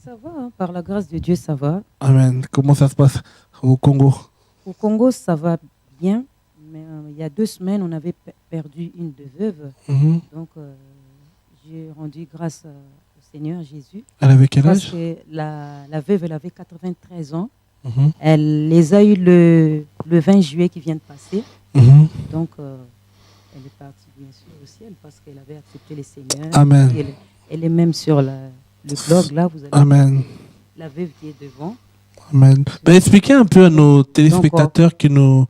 Ça va, hein, par la grâce de Dieu, ça va. Amen. Comment ça se passe au Congo? Au Congo, ça va bien, mais il y a 2 semaines, on avait perdu une de veuve. Donc, j'ai rendu grâce au Seigneur Jésus. Elle avait quel Parce âge? que la veuve, elle avait 93 ans. Mhm. Elle les a eu le 20 juillet qui vient de passer. Mhm. Donc, elle est partie bien sûr au ciel parce qu'elle avait accepté le Seigneur. Amen. Et elle est même sur le blog, là, vous allez Amen. voir la veuve qui est devant. Amen. Ben, expliquez un peu à nos téléspectateurs qui nous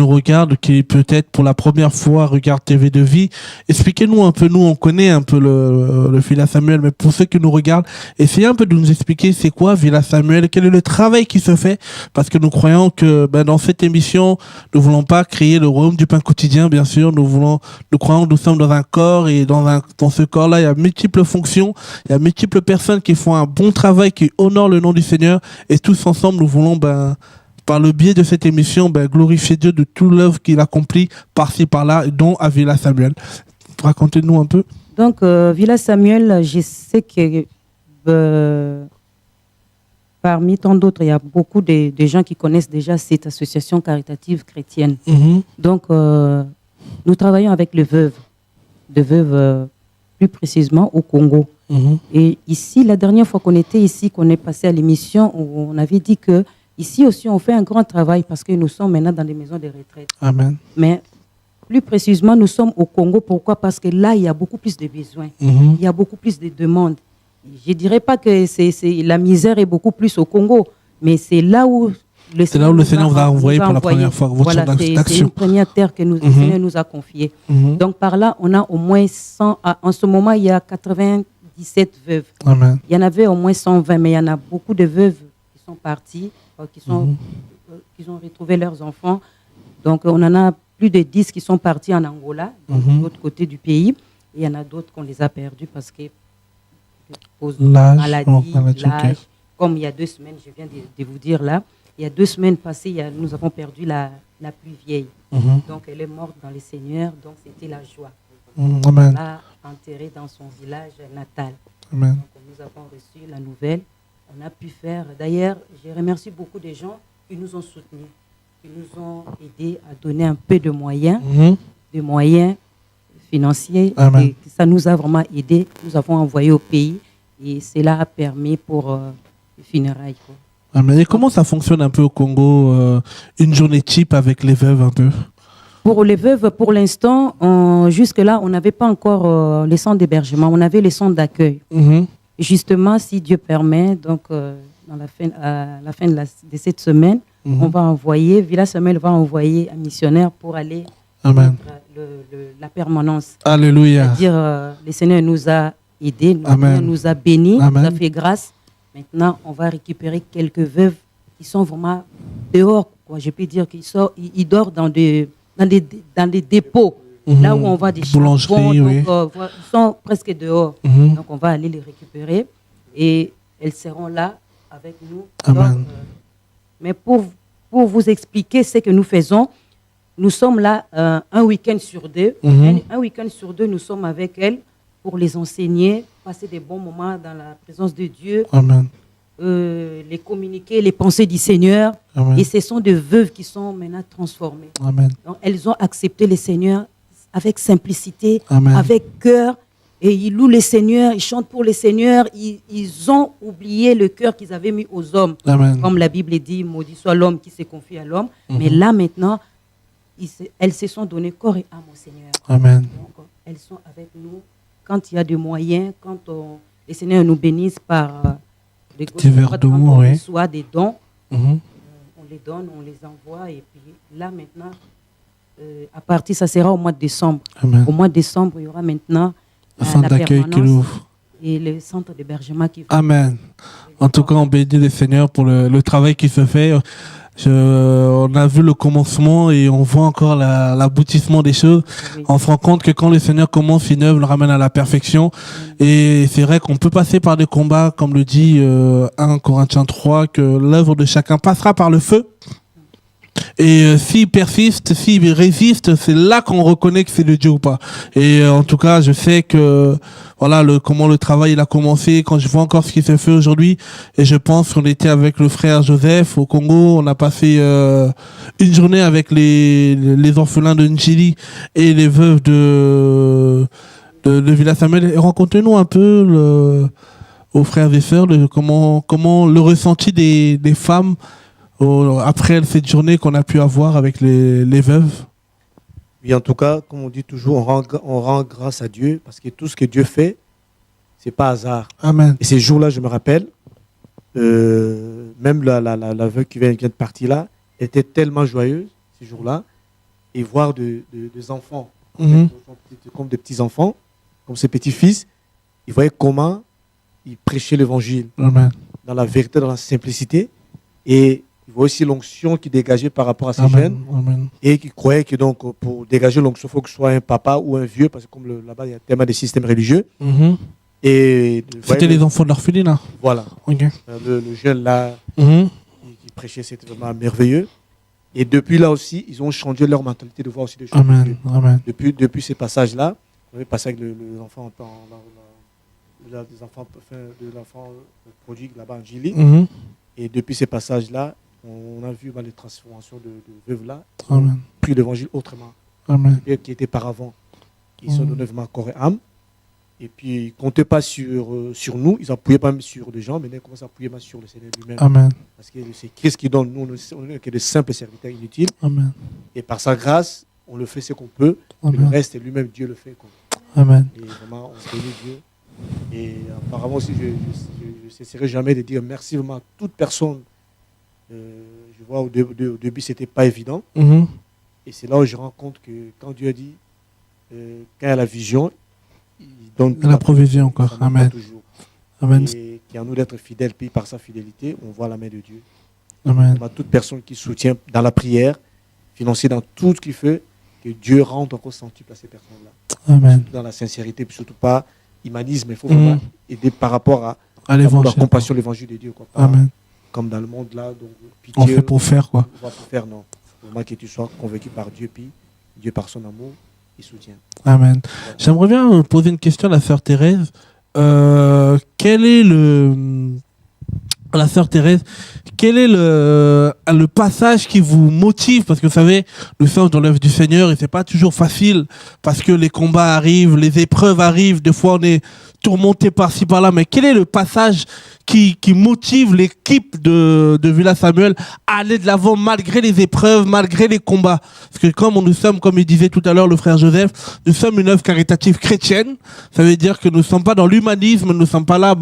regardent, qui peut-être pour la première fois regardent TV de Vie. Expliquez-nous un peu, nous on connaît un peu le Villa Samuel, mais pour ceux qui nous regardent, essayez un peu de nous expliquer c'est quoi Villa Samuel, quel est le travail qui se fait, parce que nous croyons que dans cette émission, nous voulons pas créer le royaume du pain quotidien, bien sûr, nous croyons que nous sommes dans un corps et dans ce corps-là, il y a multiples fonctions, il y a multiples personnes qui font un bon travail, qui honorent le nom du Seigneur, et tous ensemble, nous voulons par le biais de cette émission, glorifier Dieu de toute l'œuvre qu'il accomplit par-ci, par-là, dont à Villa Samuel. Racontez-nous un peu. Donc, Villa Samuel, je sais que parmi tant d'autres, il y a beaucoup de gens qui connaissent déjà cette association caritative chrétienne. Donc, nous travaillons avec les veuves, plus précisément au Congo. Et ici, la dernière fois qu'on était ici, qu'on est passé à l'émission, on avait dit que ici aussi, on fait un grand travail parce que nous sommes maintenant dans des maisons de retraite. Amen. Mais plus précisément, nous sommes au Congo. Pourquoi? Parce que là, il y a beaucoup plus de besoins. Il y a beaucoup plus de demandes. Je ne dirais pas que la misère est beaucoup plus au Congo, mais c'est là où le Seigneur vous a envoyé pour la première fois. Voilà, c'est une première terre que le Seigneur nous a confiée. Donc par là, on a au moins 100. En ce moment, il y a 97 veuves. Amen. Il y en avait au moins 120, mais il y en a beaucoup de veuves qui sont parties, qui ont retrouvé leurs enfants. Donc, on en a plus de 10 qui sont partis en Angola, de l'autre côté du pays. Et il y en a d'autres qu'on les a perdus parce que maladie, l'âge. Comme il y a 2 semaines, je viens de vous dire là, il y a 2 semaines passées, nous avons perdu la plus vieille. Donc, elle est morte dans le Seigneur, donc c'était la joie. Amen. On l'a enterrée dans son village natal. Amen. Donc, nous avons reçu la nouvelle. On a pu faire. D'ailleurs, je remercie beaucoup de gens qui nous ont soutenus, qui nous ont aidés à donner un peu de moyens, financiers. Et ça nous a vraiment aidés. Nous avons envoyé au pays et cela a permis pour les funérailles. Amen. Et comment ça fonctionne un peu au Congo, une journée type avec les veuves un peu? Pour les veuves, pour l'instant, jusque-là, on n'avait pas encore les centres d'hébergement, on avait les centres d'accueil. Justement, si Dieu permet, donc à la fin de cette semaine, on va envoyer, Villa Samuel va envoyer un missionnaire pour aller Amen. La permanence. Alléluia. C'est-à-dire, le Seigneur nous a aidés, nous a bénis, nous a fait grâce. Maintenant, on va récupérer quelques veuves qui sont vraiment dehors. Je peux dire qu'ils dorment dans des dépôts. Là où on va des boulangeries, ils sont presque dehors. Donc on va aller les récupérer et elles seront là avec nous. Amen. Mais pour vous expliquer ce que nous faisons, nous sommes là un week-end sur 2. Un week-end sur 2, nous sommes avec elles pour les enseigner, passer des bons moments dans la présence de Dieu. Amen. Les communiquer, les pensées du Seigneur. Amen. Et ce sont des veuves qui sont maintenant transformées. Amen. Donc, elles ont accepté le Seigneur avec simplicité, Amen. avec cœur. Et ils louent le Seigneur, ils chantent pour le Seigneur. Ils ont oublié le cœur qu'ils avaient mis aux hommes. Amen. Comme la Bible dit, maudit soit l'homme qui se confie à l'homme. Mais là, maintenant, elles se sont données corps et âme au Seigneur. Amen. Donc, elles sont avec nous. Quand il y a des moyens, quand le Seigneur nous bénisse par des dons, soit des dons, on les donne, on les envoie. Et puis là, maintenant, à partir, ça sera au mois de décembre. Amen. Au mois de décembre, il y aura maintenant le centre d'accueil qui ouvre. Et le centre d'hébergement qui va. Amen. En tout cas, on bénit le Seigneur pour le travail qui se fait. On a vu le commencement et on voit encore l'aboutissement des choses. Oui. On se rend compte que quand le Seigneur commence une œuvre, le ramène à la perfection. Et c'est vrai qu'on peut passer par des combats, comme le dit 1 Corinthiens 3, que l'œuvre de chacun passera par le feu. Et s'il persiste, s'il résiste, c'est là qu'on reconnaît que c'est de Dieu ou pas. Et en tout cas, je sais que voilà comment le travail il a commencé. Quand je vois encore ce qui s'est fait aujourd'hui, et je pense qu'on était avec le frère Joseph au Congo, on a passé une journée avec les orphelins de Njili et les veuves de Villa Samuel. Et racontez-nous un peu aux frères et sœurs comment le ressenti des femmes après cette journée qu'on a pu avoir avec les veuves. Oui, en tout cas, comme on dit toujours, on rend grâce à Dieu parce que tout ce que Dieu fait, c'est pas hasard. Amen. Et ces jours-là, je me rappelle, même la veuve qui vient de partir là, était tellement joyeuse ces jours-là, et voir des enfants, comme des petits-enfants, comme ses petits-fils, ils voyaient comment ils prêchaient l'évangile. Amen. Dans la vérité, dans la simplicité, et il voit aussi l'onction qui dégageait par rapport à ces Amen. jeunes. Amen. Et qui croyaient que donc, pour dégager l'onction, il faut que ce soit un papa ou un vieux, parce que comme là-bas, il y a tellement de systèmes religieux. Et c'était les enfants de l'orphelinat. Voilà. Okay. Le jeune là, qui prêchait, c'était vraiment merveilleux. Et depuis là aussi, ils ont changé leur mentalité de voir aussi des choses. Amen. Amen. Depuis ces passages-là, on avait passé avec l'enfant de l'enfant prodigue là-bas en Gili. Et depuis ces passages-là, on a vu les transformations de veuves-là qui ont pris l'évangile autrement. Amen. Qui étaient par avant, qui sont donnés vraiment corps et âme. Et puis, ils ne comptaient pas sur nous, ils n'appuyaient pas même sur des gens, mais ils commencent à appuyer sur le Seigneur lui-même. Amen. Parce que c'est Christ qui donne, nous, on n'est que de simples serviteurs inutiles. Amen. Et par sa grâce, on le fait ce qu'on peut, et le reste, lui-même, Dieu le fait. Quoi. Amen. Et vraiment, on bénit Dieu. Et apparemment aussi, je ne cesserai jamais de dire merci vraiment à toute personne. Je vois au début, ce n'était pas évident. Et c'est là où je rends compte que quand Dieu a dit, quand il y a la vision, il donne la provision encore. Amen. Amen. Et qui à nous d'être fidèles, puis par sa fidélité, on voit la main de Dieu. Amen. On a toute personne qui soutient dans la prière, financée dans tout ce qu'il fait, que Dieu rende encore centuple à ces personnes-là. Amen. Surtout dans la sincérité, puis surtout pas humanisme, il faut vraiment aider par rapport à la compassion, l'évangile de Dieu. Quoi. Amen. Comme dans le monde là, donc pitié, on fait pour faire quoi. On va pour faire, non. Vraiment que tu sois convaincu par Dieu, puis Dieu par son amour, il soutient. Amen. J'aimerais bien poser une question à la sœur Thérèse. Quel est la sœur Thérèse, quel est le passage qui vous motive? Parce que vous savez, nous sommes dans l'œuvre du Seigneur et c'est pas toujours facile parce que les combats arrivent, les épreuves arrivent, des fois on est tourmenté par-ci par-là, mais quel est le passage qui motive l'équipe de Villa Samuel à aller de l'avant malgré les épreuves, malgré les combats? Parce que comme nous sommes, comme il disait tout à l'heure le frère Joseph, nous sommes une œuvre caritative chrétienne. Ça veut dire que nous ne sommes pas dans l'humanisme, nous ne sommes pas là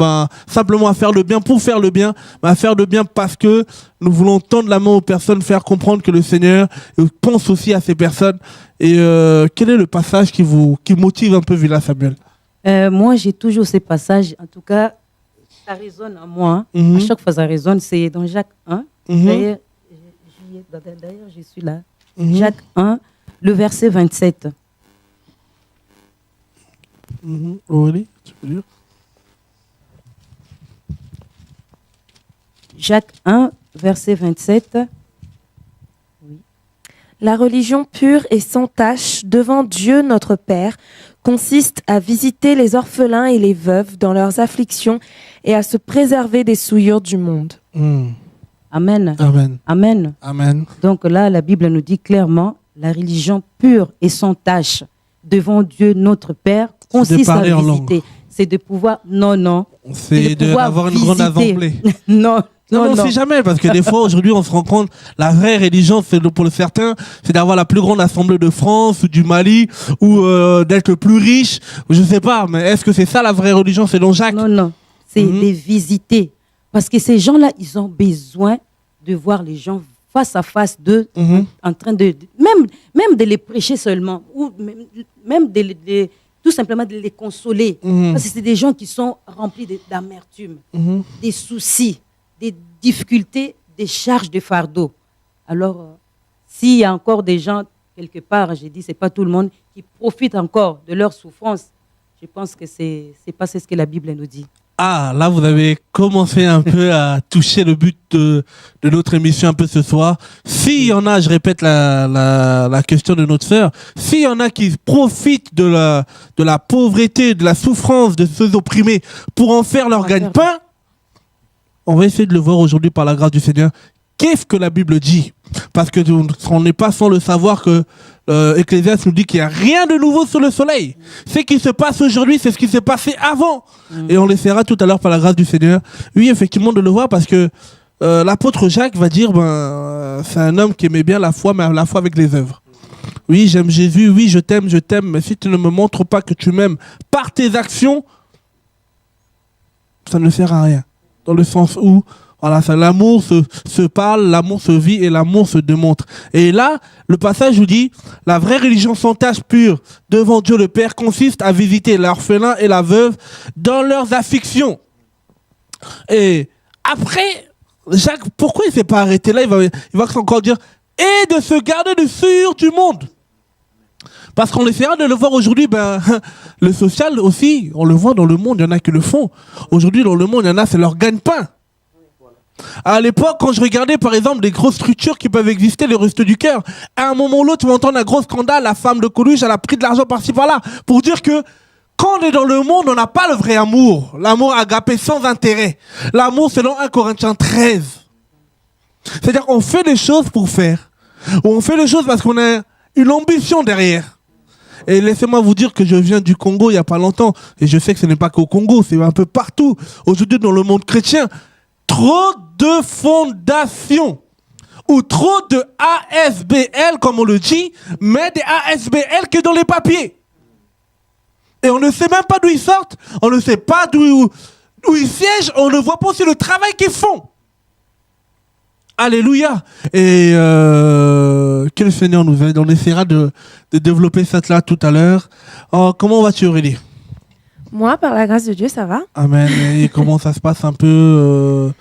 simplement à faire le bien pour faire le bien, mais à faire le bien parce que nous voulons tendre la main aux personnes, faire comprendre que le Seigneur pense aussi à ces personnes. Et quel est le passage qui motive un peu Villa Samuel? Moi, j'ai toujours ces passages, en tout cas, ça résonne en moi. À chaque fois, ça résonne. C'est dans Jacques 1. D'ailleurs, je suis là. Jacques 1, le verset 27. Aurélie, tu peux lire? Jacques 1, verset 27. Oui. La religion pure et sans tache devant Dieu notre Père consiste à visiter les orphelins et les veuves dans leurs afflictions et à se préserver des souillures du monde. Amen. Amen. Amen. Amen. Donc là, la Bible nous dit clairement, la religion pure et sans tache devant Dieu notre Père consiste à visiter. C'est de pouvoir... Non. C'est d'avoir une grande assemblée. Non. Non, on ne sait jamais, parce que des fois, aujourd'hui, on se rend compte, la vraie religion, pour certains, c'est d'avoir la plus grande assemblée de France, ou du Mali, ou d'être le plus riche, je ne sais pas, mais est-ce que c'est ça la vraie religion selon Jacques? Non, c'est de visiter. Parce que ces gens-là, ils ont besoin de voir les gens face à face d'eux, en train de... Même de les prêcher seulement, ou même tout simplement de les consoler. Parce que c'est des gens qui sont remplis d'amertume, des soucis, des difficultés, des charges de fardeau. Alors, s'il y a encore des gens, quelque part, j'ai dit, ce n'est pas tout le monde, qui profitent encore de leur souffrance, je pense que ce n'est pas ce que la Bible nous dit. Ah, là, vous avez commencé un peu à toucher le but de notre émission un peu ce soir. S'il y en a, je répète la question de notre sœur, s'il y en a qui profitent de la pauvreté, de la souffrance de ceux opprimés pour en faire leur gagne-pain, on va essayer de le voir aujourd'hui par la grâce du Seigneur. Qu'est-ce que la Bible dit? Parce que on n'est pas sans le savoir que Ecclésiaste nous dit qu'il n'y a rien de nouveau sur le soleil. Ce qui se passe aujourd'hui, c'est ce qui s'est passé avant. Et on l'essaiera tout à l'heure par la grâce du Seigneur. Oui, effectivement, de le voir parce que l'apôtre Jacques va dire, c'est un homme qui aimait bien la foi, mais la foi avec les œuvres. Oui, j'aime Jésus, oui, je t'aime, mais si tu ne me montres pas que tu m'aimes par tes actions, ça ne sert à rien. Dans le sens où voilà, l'amour se parle, l'amour se vit et l'amour se démontre. Et là, le passage nous dit, la vraie religion sans tache pure devant Dieu le Père consiste à visiter l'orphelin et la veuve dans leurs afflictions. Et après, Jacques, pourquoi il ne s'est pas arrêté là? Il va encore dire, et de se garder du souillure du monde. Parce qu'on essaiera de le voir aujourd'hui, le social aussi, on le voit dans le monde, il y en a qui le font. Aujourd'hui, dans le monde, il y en a, c'est leur gagne-pain. À l'époque, quand je regardais par exemple des grosses structures qui peuvent exister, les Restos du Cœur, à un moment ou l'autre, tu vas entendre un gros scandale, la femme de Coluche, elle a pris de l'argent par-ci par-là, pour dire que quand on est dans le monde, on n'a pas le vrai amour. L'amour agapé sans intérêt. L'amour selon 1 Corinthiens 13. C'est-à-dire qu'on fait des choses pour faire. Ou on fait des choses parce qu'on a une ambition derrière. Et laissez-moi vous dire que je viens du Congo il n'y a pas longtemps. Et je sais que ce n'est pas qu'au Congo, c'est un peu partout. Aujourd'hui, dans le monde chrétien, trop de fondations ou trop de ASBL, comme on le dit, mais des ASBL que dans les papiers. Et on ne sait même pas d'où ils sortent, on ne sait pas d'où ils siègent, on ne voit pas aussi le travail qu'ils font. Alléluia. Et que le Seigneur nous aide. On essaiera de développer ça là tout à l'heure. Comment vas-tu, Aurélie? Moi, par la grâce de Dieu, ça va. Amen. Et comment ça se passe un peu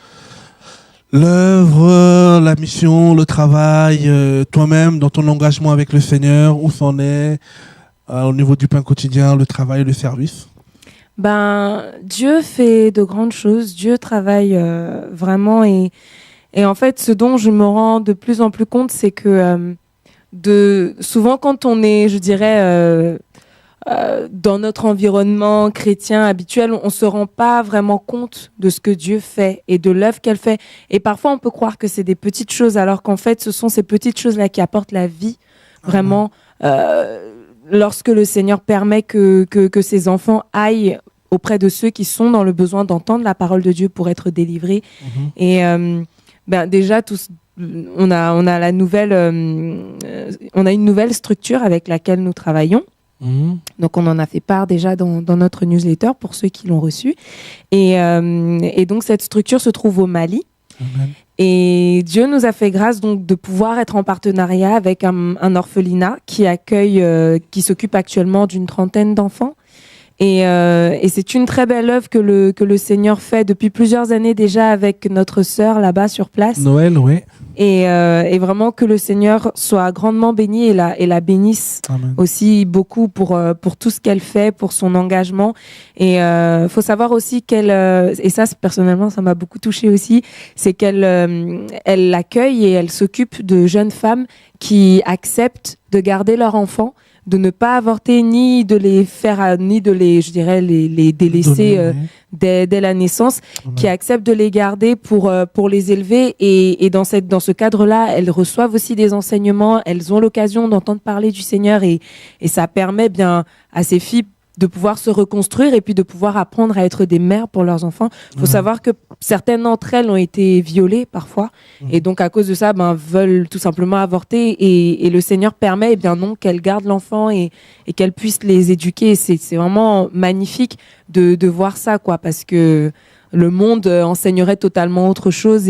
l'œuvre, la mission, le travail, toi-même, dans ton engagement avec le Seigneur, où c'en est au niveau du pain quotidien, le travail, le service? Dieu fait de grandes choses. Dieu travaille vraiment. Et en fait, ce dont je me rends de plus en plus compte, c'est que souvent quand on est, je dirais, dans notre environnement chrétien habituel, on ne se rend pas vraiment compte de ce que Dieu fait et de l'œuvre qu'elle fait. Et parfois, on peut croire que c'est des petites choses, alors qu'en fait, ce sont ces petites choses-là qui apportent la vie, vraiment. Lorsque le Seigneur permet que ses enfants aillent auprès de ceux qui sont dans le besoin d'entendre la parole de Dieu pour être délivrés. Et déjà, on a la nouvelle, on a une nouvelle structure avec laquelle nous travaillons. Donc on en a fait part déjà dans notre newsletter pour ceux qui l'ont reçu. Et donc cette structure se trouve au Mali. Amen. Et Dieu nous a fait grâce donc de pouvoir être en partenariat avec un orphelinat qui accueille, qui s'occupe actuellement d'une 30aine d'enfants. Et c'est une très belle œuvre que le Seigneur fait depuis plusieurs années déjà avec notre sœur là-bas sur place. Noël, oui. Et vraiment que le Seigneur soit grandement béni et la bénisse. Amen. Aussi beaucoup pour tout ce qu'elle fait, pour son engagement. Et faut savoir aussi qu'elle, et ça personnellement ça m'a beaucoup touchée aussi, c'est qu'elle elle accueille et elle s'occupe de jeunes femmes qui acceptent de garder leur enfant, de ne pas avorter, ni de les faire, ni de les, je dirais, les délaisser dès la naissance, qui acceptent de les garder pour les élever. Et dans ce cadre-là, elles reçoivent aussi des enseignements, elles ont l'occasion d'entendre parler du Seigneur et ça permet bien à ces filles de pouvoir se reconstruire et puis de pouvoir apprendre à être des mères pour leurs enfants. Il faut savoir que certaines d'entre elles ont été violées parfois et donc à cause de ça veulent tout simplement avorter et le Seigneur permet non qu'elles gardent l'enfant et qu'elles puissent les éduquer. C'est vraiment magnifique de voir ça parce que le monde enseignerait totalement autre chose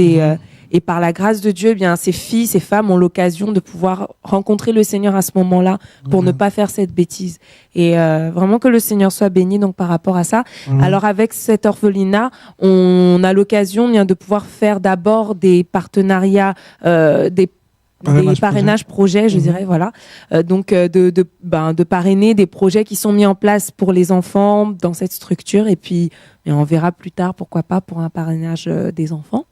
et par la grâce de Dieu, ces filles, ces femmes ont l'occasion de pouvoir rencontrer le Seigneur à ce moment-là pour ne pas faire cette bêtise. Et vraiment que le Seigneur soit béni donc par rapport à ça. Alors avec cet orphelinat, on a l'occasion de pouvoir faire d'abord des partenariats, des parrainages projets, je dirais, voilà. Donc, de parrainer des projets qui sont mis en place pour les enfants dans cette structure. Et puis, on verra plus tard, pourquoi pas, pour un parrainage des enfants,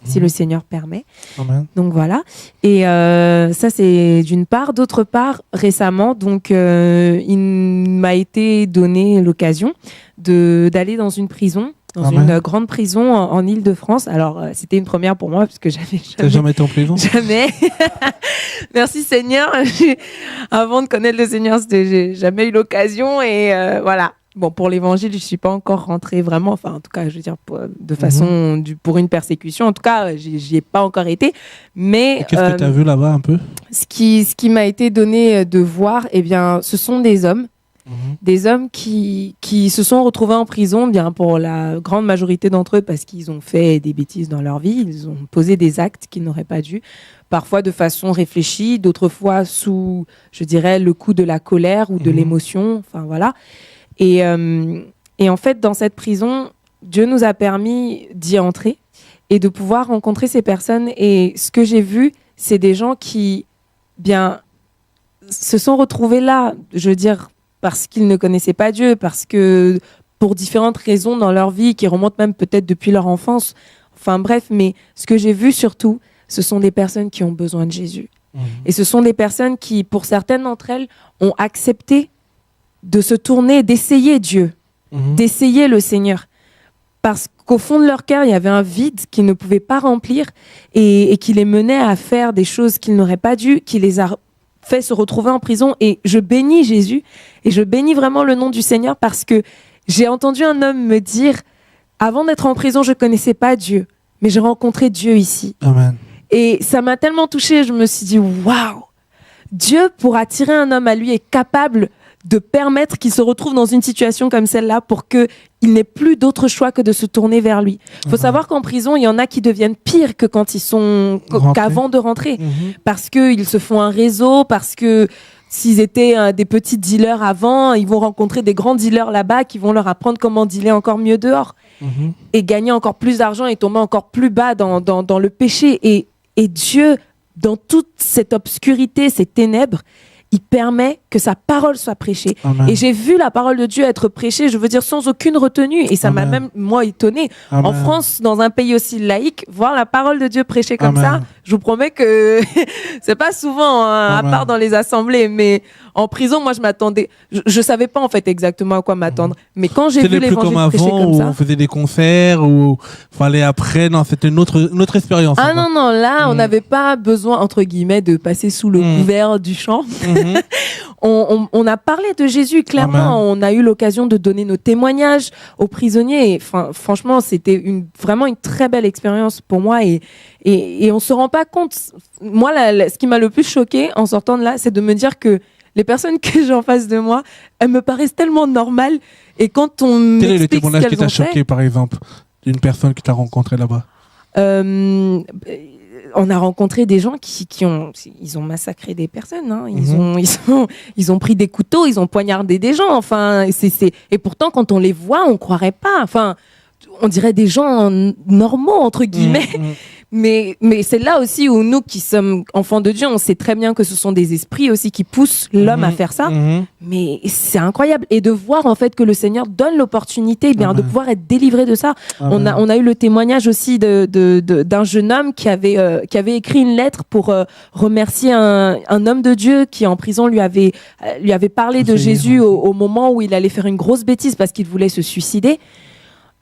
si le Seigneur permet. Amen. Donc, voilà. Et ça, c'est d'une part. D'autre part, récemment, donc, il m'a été donné l'occasion d'aller dans une prison, une grande prison en Île-de-France. Alors, c'était une première pour moi, parce que T'as jamais été en prison? Jamais. Merci Seigneur. Avant de connaître le Seigneur, j'ai jamais eu l'occasion. Et voilà. Bon, pour l'évangile, je suis pas encore rentrée vraiment. Enfin, en tout cas, je veux dire, de façon, pour une persécution. En tout cas, j'y ai pas encore été. Mais qu'est-ce que tu as vu là-bas un peu? Ce qui m'a été donné de voir, eh bien, ce sont des hommes. Des hommes qui se sont retrouvés en prison, bien pour la grande majorité d'entre eux, parce qu'ils ont fait des bêtises dans leur vie, ils ont posé des actes qu'ils n'auraient pas dû, parfois de façon réfléchie, d'autres fois sous, je dirais, le coup de la colère ou de l'émotion, enfin voilà. Et en fait, dans cette prison, Dieu nous a permis d'y entrer et de pouvoir rencontrer ces personnes. Et ce que j'ai vu, c'est des gens qui, bien, se sont retrouvés là, je veux dire, parce qu'ils ne connaissaient pas Dieu, parce que pour différentes raisons dans leur vie, qui remontent même peut-être depuis leur enfance. Enfin bref, mais ce que j'ai vu surtout, ce sont des personnes qui ont besoin de Jésus. Et ce sont des personnes qui, pour certaines d'entre elles, ont accepté de se tourner, d'essayer Dieu, d'essayer le Seigneur. Parce qu'au fond de leur cœur, il y avait un vide qu'ils ne pouvaient pas remplir et qui les menait à faire des choses qu'ils n'auraient pas dû, qui les a fait se retrouver en prison. Et je bénis Jésus et je bénis vraiment le nom du Seigneur, parce que j'ai entendu un homme me dire, avant d'être en prison, je connaissais pas Dieu, mais j'ai rencontré Dieu ici. Amen. Et ça m'a tellement touchée, je me suis dit, waouh, Dieu, pour attirer un homme à lui, est capable de permettre qu'il se retrouve dans une situation comme celle-là pour qu'il n'ait plus d'autre choix que de se tourner vers lui. Il faut savoir qu'en prison, il y en a qui deviennent pires que quand ils sont qu'avant de rentrer. Parce qu'ils se font un réseau, parce que s'ils étaient des petits dealers avant, ils vont rencontrer des grands dealers là-bas qui vont leur apprendre comment dealer encore mieux dehors et gagner encore plus d'argent et tomber encore plus bas dans le péché. Et Dieu, dans toute cette obscurité, ces ténèbres, il permet que sa parole soit prêchée. Amen. Et j'ai vu la parole de Dieu être prêchée, je veux dire, sans aucune retenue. Et ça m'a même, moi, étonnée. En France, dans un pays aussi laïque, voir la parole de Dieu prêchée comme ça, je vous promets que c'est pas souvent, à part dans les assemblées. Mais en prison, moi, je m'attendais. Je savais pas, en fait, exactement à quoi m'attendre. Mais quand j'ai vu l'évangile prêché comme ça... on faisait des concerts, où fallait après... Non, c'était une autre expérience. Ah non, là, on n'avait pas besoin, entre guillemets, de passer sous le couvert du chant. On a parlé de Jésus, clairement. Amen. On a eu l'occasion de donner nos témoignages aux prisonniers. Et, franchement, c'était vraiment une très belle expérience pour moi. Et on se rend pas compte. Moi, ce qui m'a le plus choqué en sortant de là, c'est de me dire que les personnes que j'ai en face de moi, elles me paraissent tellement normales. Et quand on quel est le témoignage qui t'a choqué, par exemple, d'une personne que tu as rencontrée là-bas? On a rencontré des gens ils ont massacré des personnes, hein. Ils ont pris des couteaux, ils ont poignardé des gens. Enfin, et pourtant, quand on les voit, on croirait pas. Enfin, on dirait des gens normaux, entre guillemets. Mais c'est là aussi où nous qui sommes enfants de Dieu, on sait très bien que ce sont des esprits aussi qui poussent l'homme à faire ça. Mais c'est incroyable. Et de voir en fait que le Seigneur donne l'opportunité de pouvoir être délivré de ça. On a eu le témoignage aussi d'un jeune homme qui avait écrit une lettre pour remercier un homme de Dieu qui en prison lui avait parlé de Jésus au moment où il allait faire une grosse bêtise parce qu'il voulait se suicider.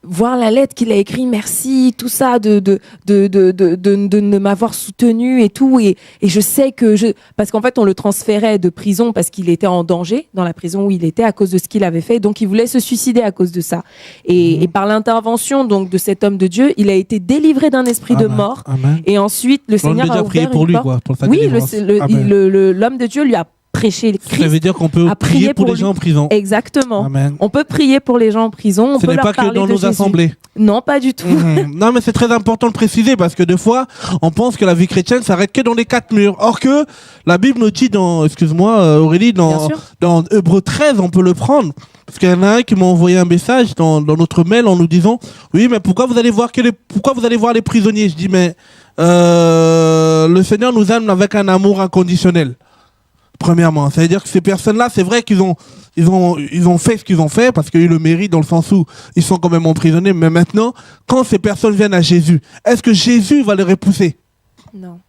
Voir la lettre qu'il a écrite, merci, tout ça, de m'avoir soutenu et tout. Et je sais que parce qu'en fait, on le transférait de prison parce qu'il était en danger dans la prison où il était à cause de ce qu'il avait fait. Donc, il voulait se suicider à cause de ça. Et par l'intervention, donc, de cet homme de Dieu, il a été délivré d'un esprit de mort. Et ensuite, le Seigneur a ouvert pour une lui, porte. Quoi, pour oui, l'homme de Dieu lui a prêcher le Christ. Ça veut dire qu'on peut prier pour les gens en prison. Exactement. Amen. On peut prier pour les gens en prison. On Ce peut n'est leur pas parler que dans de nos Jésus. assemblées. Non, pas du tout. Non, mais c'est très important de préciser parce que des fois, on pense que la vie chrétienne s'arrête que dans les 4 murs. Or que la Bible nous dit excuse-moi Aurélie, dans Hébreux 13, on peut le prendre. Parce qu'il y en a un qui m'a envoyé un message dans notre mail en nous disant oui, mais pourquoi vous allez voir les prisonniers? Je dis mais le Seigneur nous aime avec un amour inconditionnel. Premièrement, ça veut dire que ces personnes-là, c'est vrai qu'ils ont fait ce qu'ils ont fait parce qu'ils eu le mérite dans le sens où ils sont quand même emprisonnés. Mais maintenant, quand ces personnes viennent à Jésus, est-ce que Jésus va les repousser? Non.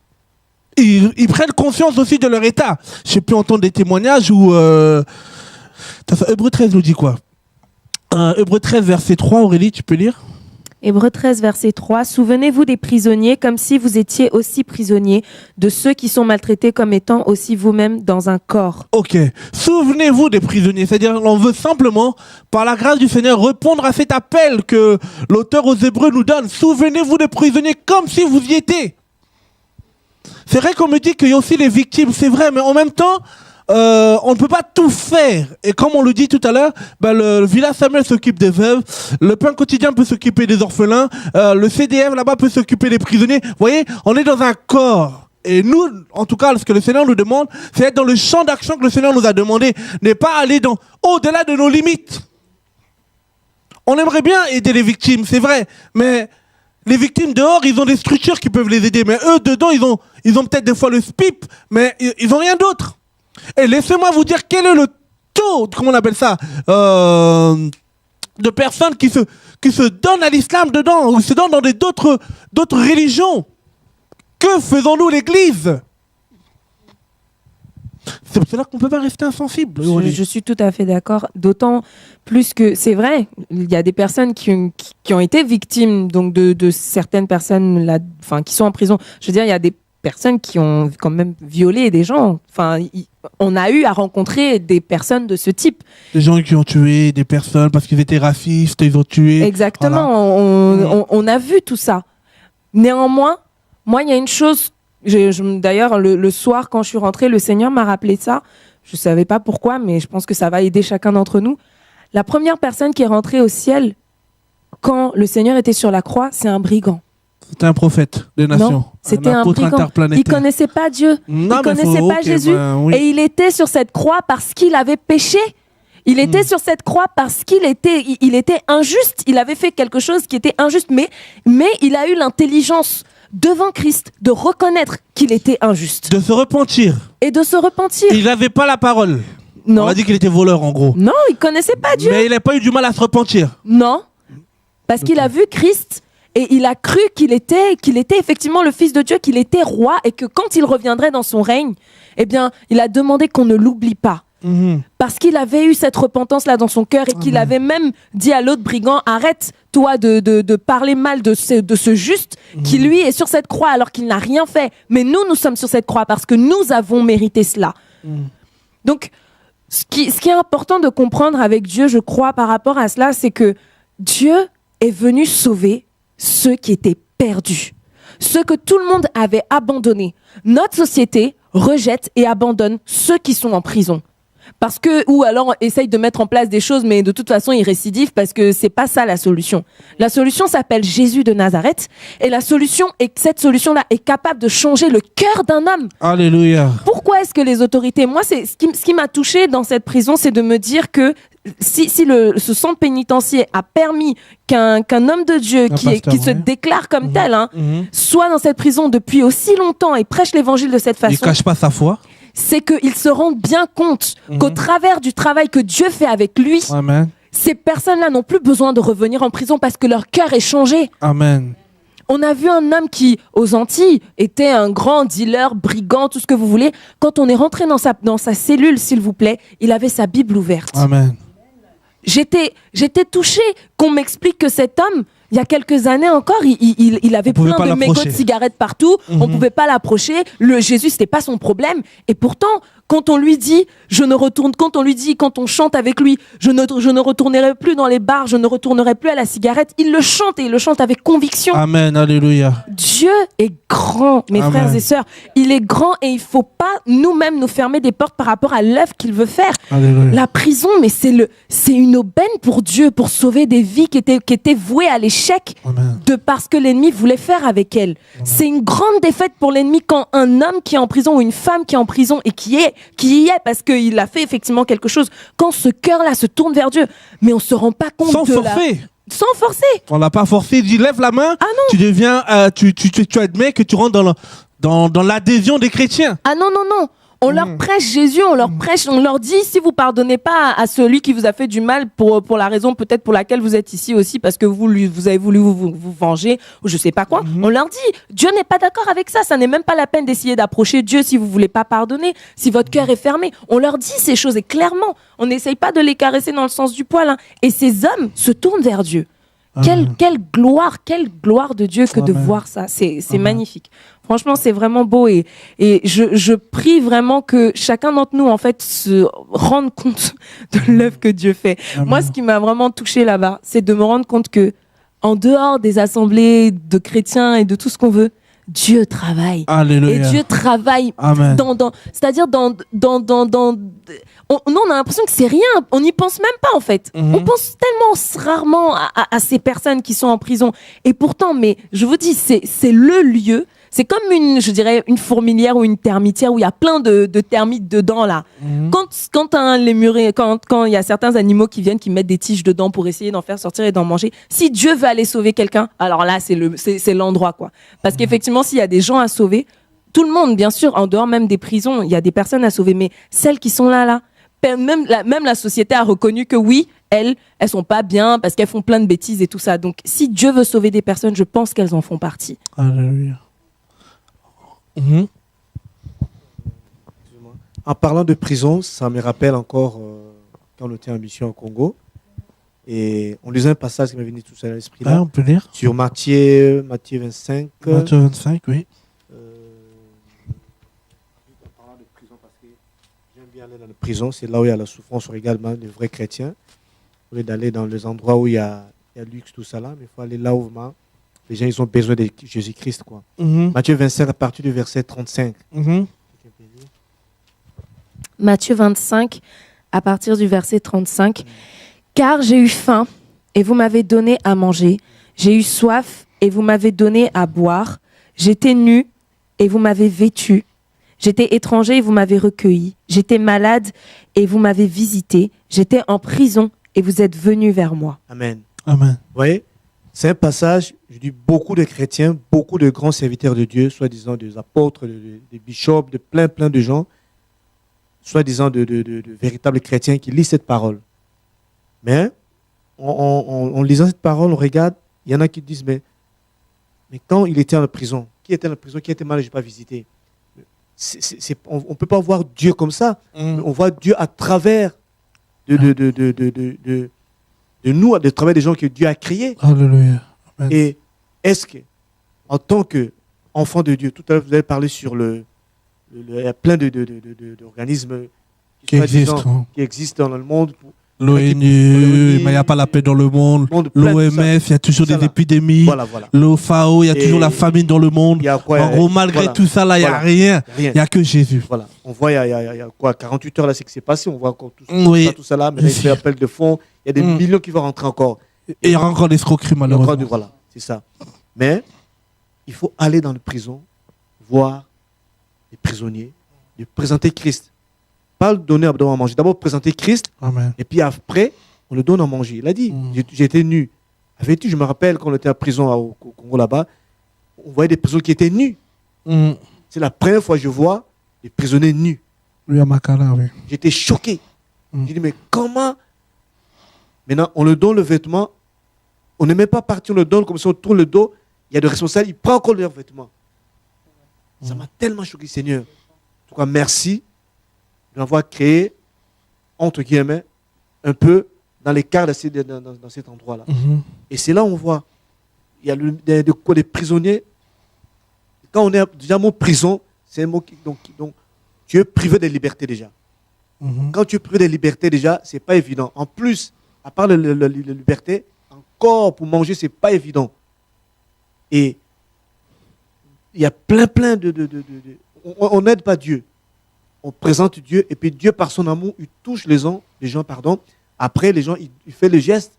Ils prennent conscience aussi de leur état. J'ai pu entendre des témoignages où... Hébreux 13 nous dit quoi? Hébreux 13, verset 3, Aurélie, tu peux lire? Hébreux 13, verset 3. Souvenez-vous des prisonniers comme si vous étiez aussi prisonniers, de ceux qui sont maltraités comme étant aussi vous-même dans un corps. Ok. Souvenez-vous des prisonniers. C'est-à-dire, on veut simplement, par la grâce du Seigneur, répondre à cet appel que l'auteur aux Hébreux nous donne. Souvenez-vous des prisonniers comme si vous y étiez. C'est vrai qu'on me dit qu'il y a aussi les victimes, c'est vrai, mais en même temps, on ne peut pas tout faire. Et comme on le dit tout à l'heure, le Villa Samuel s'occupe des veuves, le pain quotidien peut s'occuper des orphelins, le CDF là-bas peut s'occuper des prisonniers. Vous voyez, on est dans un corps. Et nous, en tout cas, ce que le Seigneur nous demande, c'est être dans le champ d'action que le Seigneur nous a demandé, n'est pas aller au-delà de nos limites. On aimerait bien aider les victimes, c'est vrai, mais les victimes dehors, ils ont des structures qui peuvent les aider, mais eux, dedans, ils ont peut-être des fois le SPIP, mais ils n'ont rien d'autre. Et laissez-moi vous dire quel est le taux, comment on appelle ça, de personnes qui se donnent à l'islam dedans, ou se donnent dans d'autres religions. Que faisons-nous, l'Église? C'est pour cela qu'on ne peut pas rester insensible. Je suis tout à fait d'accord, d'autant plus que c'est vrai, il y a des personnes qui ont été victimes donc de certaines personnes là, qui sont en prison. Je veux dire, il y a des personnes qui ont quand même violé des gens. On a eu à rencontrer des personnes de ce type. Des gens qui ont tué des personnes parce qu'ils étaient racistes, ils ont tué. Exactement, voilà. On a vu tout ça. Néanmoins, moi, il y a une chose... D'ailleurs, le soir, quand je suis rentrée, le Seigneur m'a rappelé ça. Je ne savais pas pourquoi, mais je pense que ça va aider chacun d'entre nous. La première personne qui est rentrée au ciel quand le Seigneur était sur la croix, c'est un brigand. C'était un prophète des nations. Non, c'était un brigand. Il ne connaissait pas Dieu. Il ne connaissait pas Jésus. Oui. Et il était sur cette croix parce qu'il avait péché. Il était sur cette croix parce qu'il était injuste. Il avait fait quelque chose qui était injuste. Mais il a eu l'intelligence devant Christ de reconnaître qu'il était injuste. De se repentir. Et de se repentir. Il n'avait pas la parole. Non. On a dit qu'il était voleur en gros. Non, il ne connaissait pas Dieu. Mais il n'a pas eu du mal à se repentir. Non. Parce qu'il a vu Christ et il a cru qu'il était effectivement le Fils de Dieu, qu'il était roi et que quand il reviendrait dans son règne, eh bien, il a demandé qu'on ne l'oublie pas. Parce qu'il avait eu cette repentance-là dans son cœur et qu'il avait même dit à l'autre brigand, arrête toi de parler mal de ce juste qui lui est sur cette croix alors qu'il n'a rien fait. Mais nous sommes sur cette croix parce que nous avons mérité cela. Donc, ce qui est important de comprendre avec Dieu, je crois, par rapport à cela, c'est que Dieu est venu sauver ceux qui étaient perdus, ceux que tout le monde avait abandonnés. Notre société rejette et abandonne ceux qui sont en prison. Parce que, ou alors essaye de mettre en place des choses, mais de toute façon ils récidivent parce que c'est pas ça la solution. La solution s'appelle Jésus de Nazareth et cette solution-là est capable de changer le cœur d'un homme. Alléluia. Pourquoi est-ce que les autorités, moi c'est ce qui m'a touchée dans cette prison, c'est de me dire que si ce centre pénitentiaire a permis qu'un homme de Dieu qui se déclare comme tel, soit dans cette prison depuis aussi longtemps et prêche l'évangile de cette façon. Il cache pas sa foi. C'est qu'ils se rendent bien compte qu'au travers du travail que Dieu fait avec lui, Amen. Ces personnes-là n'ont plus besoin de revenir en prison parce que leur cœur est changé. Amen. On a vu un homme qui, aux Antilles, était un grand dealer, brigand, tout ce que vous voulez. Quand on est rentré dans sa cellule, s'il vous plaît, il avait sa Bible ouverte. Amen. J'étais touchée qu'on m'explique que cet homme, il y a quelques années encore, il avait plein de mégots de cigarettes partout. On ne pouvait pas l'approcher. Jésus, c'était pas son problème. Et pourtant, quand on lui dit, quand on chante avec lui, je ne retournerai plus dans les bars, je ne retournerai plus à la cigarette, il le chante et il le chante avec conviction. Amen, alléluia. Dieu est grand, mes Amen. frères et sœurs. Il est grand et il ne faut pas nous-mêmes nous fermer des portes par rapport à l'œuvre qu'il veut faire. Alléluia. La prison, mais c'est une aubaine pour Dieu, pour sauver des vies qui étaient vouées à l'échec. Amen. De parce que l'ennemi voulait faire avec elles. Amen. C'est une grande défaite pour l'ennemi quand un homme qui est en prison ou une femme qui est en prison et qui y est parce qu'il a fait effectivement quelque chose, quand ce cœur-là se tourne vers Dieu, mais on ne se rend pas compte sans forfait. Sans forcer. On l'a pas forcé. Il dit lève la main. Ah non. Tu deviens, tu admets que tu rentres dans l'adhésion des chrétiens. Ah non, non, non. On leur prêche Jésus, on leur dit si vous pardonnez pas à celui qui vous a fait du mal pour la raison peut-être pour laquelle vous êtes ici aussi parce que vous avez voulu vous venger ou je sais pas quoi. On leur dit Dieu n'est pas d'accord avec ça. Ça n'est même pas la peine d'essayer d'approcher Dieu si vous voulez pas pardonner, si votre cœur est fermé. On leur dit ces choses et clairement, on n'essaye pas de les caresser dans le sens du poil. Hein. Et ces hommes se tournent vers Dieu. Quelle gloire de Dieu que de voir ça. C'est magnifique. Franchement, c'est vraiment beau et je prie vraiment que chacun d'entre nous, en fait, se rende compte de l'œuvre que Dieu fait. Amen. Moi, ce qui m'a vraiment touchée là-bas, c'est de me rendre compte que, en dehors des assemblées de chrétiens et de tout ce qu'on veut, Dieu travaille. Alléluia. Et Dieu travaille c'est-à-dire on a l'impression que c'est rien. On n'y pense même pas, en fait. On pense tellement rarement à ces personnes qui sont en prison. Et pourtant, mais je vous dis, c'est le lieu. C'est comme une fourmilière ou une termitière où il y a plein de termites dedans, là. Quand il y a certains animaux qui viennent, qui mettent des tiges dedans pour essayer d'en faire sortir et d'en manger, si Dieu veut aller sauver quelqu'un, alors là, c'est l'endroit, quoi. Parce qu'effectivement, s'il y a des gens à sauver, tout le monde, bien sûr, en dehors même des prisons, il y a des personnes à sauver, mais celles qui sont là, même la société a reconnu que oui, elles sont pas bien parce qu'elles font plein de bêtises et tout ça. Donc, si Dieu veut sauver des personnes, je pense qu'elles en font partie. Alléluia. En parlant de prison, ça me rappelle encore quand on était en mission au Congo. Et on lisait un passage qui m'est venu tout seul à l'esprit là. On peut lire. Sur Matthieu 25. Matthieu 25, oui. En parlant de prison, parce que j'aime bien aller dans la prison, c'est là où il y a la souffrance également des vrais chrétiens. Au lieu d'aller dans les endroits où il y a luxe, tout ça là, mais il faut aller là où vraiment les gens ils ont besoin de Jésus-Christ, quoi. Matthieu 25 à partir du verset 35. Matthieu 25 à partir du verset 35. Car j'ai eu faim et vous m'avez donné à manger. J'ai eu soif et vous m'avez donné à boire. J'étais nu et vous m'avez vêtu. J'étais étranger et vous m'avez recueilli. J'étais malade et vous m'avez visité. J'étais en prison et vous êtes venus vers moi. Amen. Amen. Vous voyez, c'est un passage, je dis, beaucoup de chrétiens, beaucoup de grands serviteurs de Dieu, soi-disant des apôtres, des bishops, de plein de gens, soi-disant de véritables chrétiens qui lisent cette parole. Mais en lisant cette parole, on regarde, il y en a qui disent, mais quand il était en prison, qui était en prison, qui était malade, je n'ai pas visité. On ne peut pas voir Dieu comme ça. On voit Dieu à travers de nous, à travers des gens que Dieu a créés. Alléluia. Amen. Et est-ce que, en tant qu'enfant de Dieu, tout à l'heure vous avez parlé sur il y a plein d'organismes qui existent dans le monde. L'ONU, mais il n'y a pas la paix dans le monde. L'OMS, il y a toujours des épidémies. Voilà. L'OFAO, il y a toujours la famine dans le monde. En gros, malgré tout ça, là, il n'y a rien. Il n'y a que Jésus. Voilà. On voit, il y a quoi, 48 heures, là, c'est ce qui s'est passé. On voit encore tout ça là. Mais là, il fait appel de fonds. Il y a des millions qui vont rentrer encore. Et il y aura encore des escroqueries, malheureusement. Voilà, c'est ça. Mais il faut aller dans les prisons, voir les prisonniers, lui présenter Christ. Pas le donner à manger. D'abord, présenter Christ. Amen. Et puis après, on le donne à manger. Il a dit, j'étais nu. Je me rappelle quand on était à prison au Congo là-bas, on voyait des prisonniers qui étaient nus. C'est la première fois que je vois des prisonniers nus. Oui, à Makala, oui. J'étais choqué. J'ai dit, mais comment? Maintenant, on le donne le vêtement. On ne met pas partir, on le donne comme si on tourne le dos. Il y a des responsables, il prend encore leurs vêtements. Ça m'a tellement choqué, Seigneur. En tout cas, merci de m'avoir créé, entre guillemets, un peu dans l'écart dans cet endroit-là. Et c'est là où on voit, il y a des prisonniers. Quand on est déjà mot prison, c'est un mot qui, donc tu es privé de liberté déjà. Quand tu es privé de liberté déjà, c'est pas évident. En plus, à part la liberté, encore pour manger, c'est pas évident. Et il y a plein de on n'aide pas Dieu. On présente Dieu et puis Dieu, par son amour, il touche les gens. Après, les gens, il fait les gestes.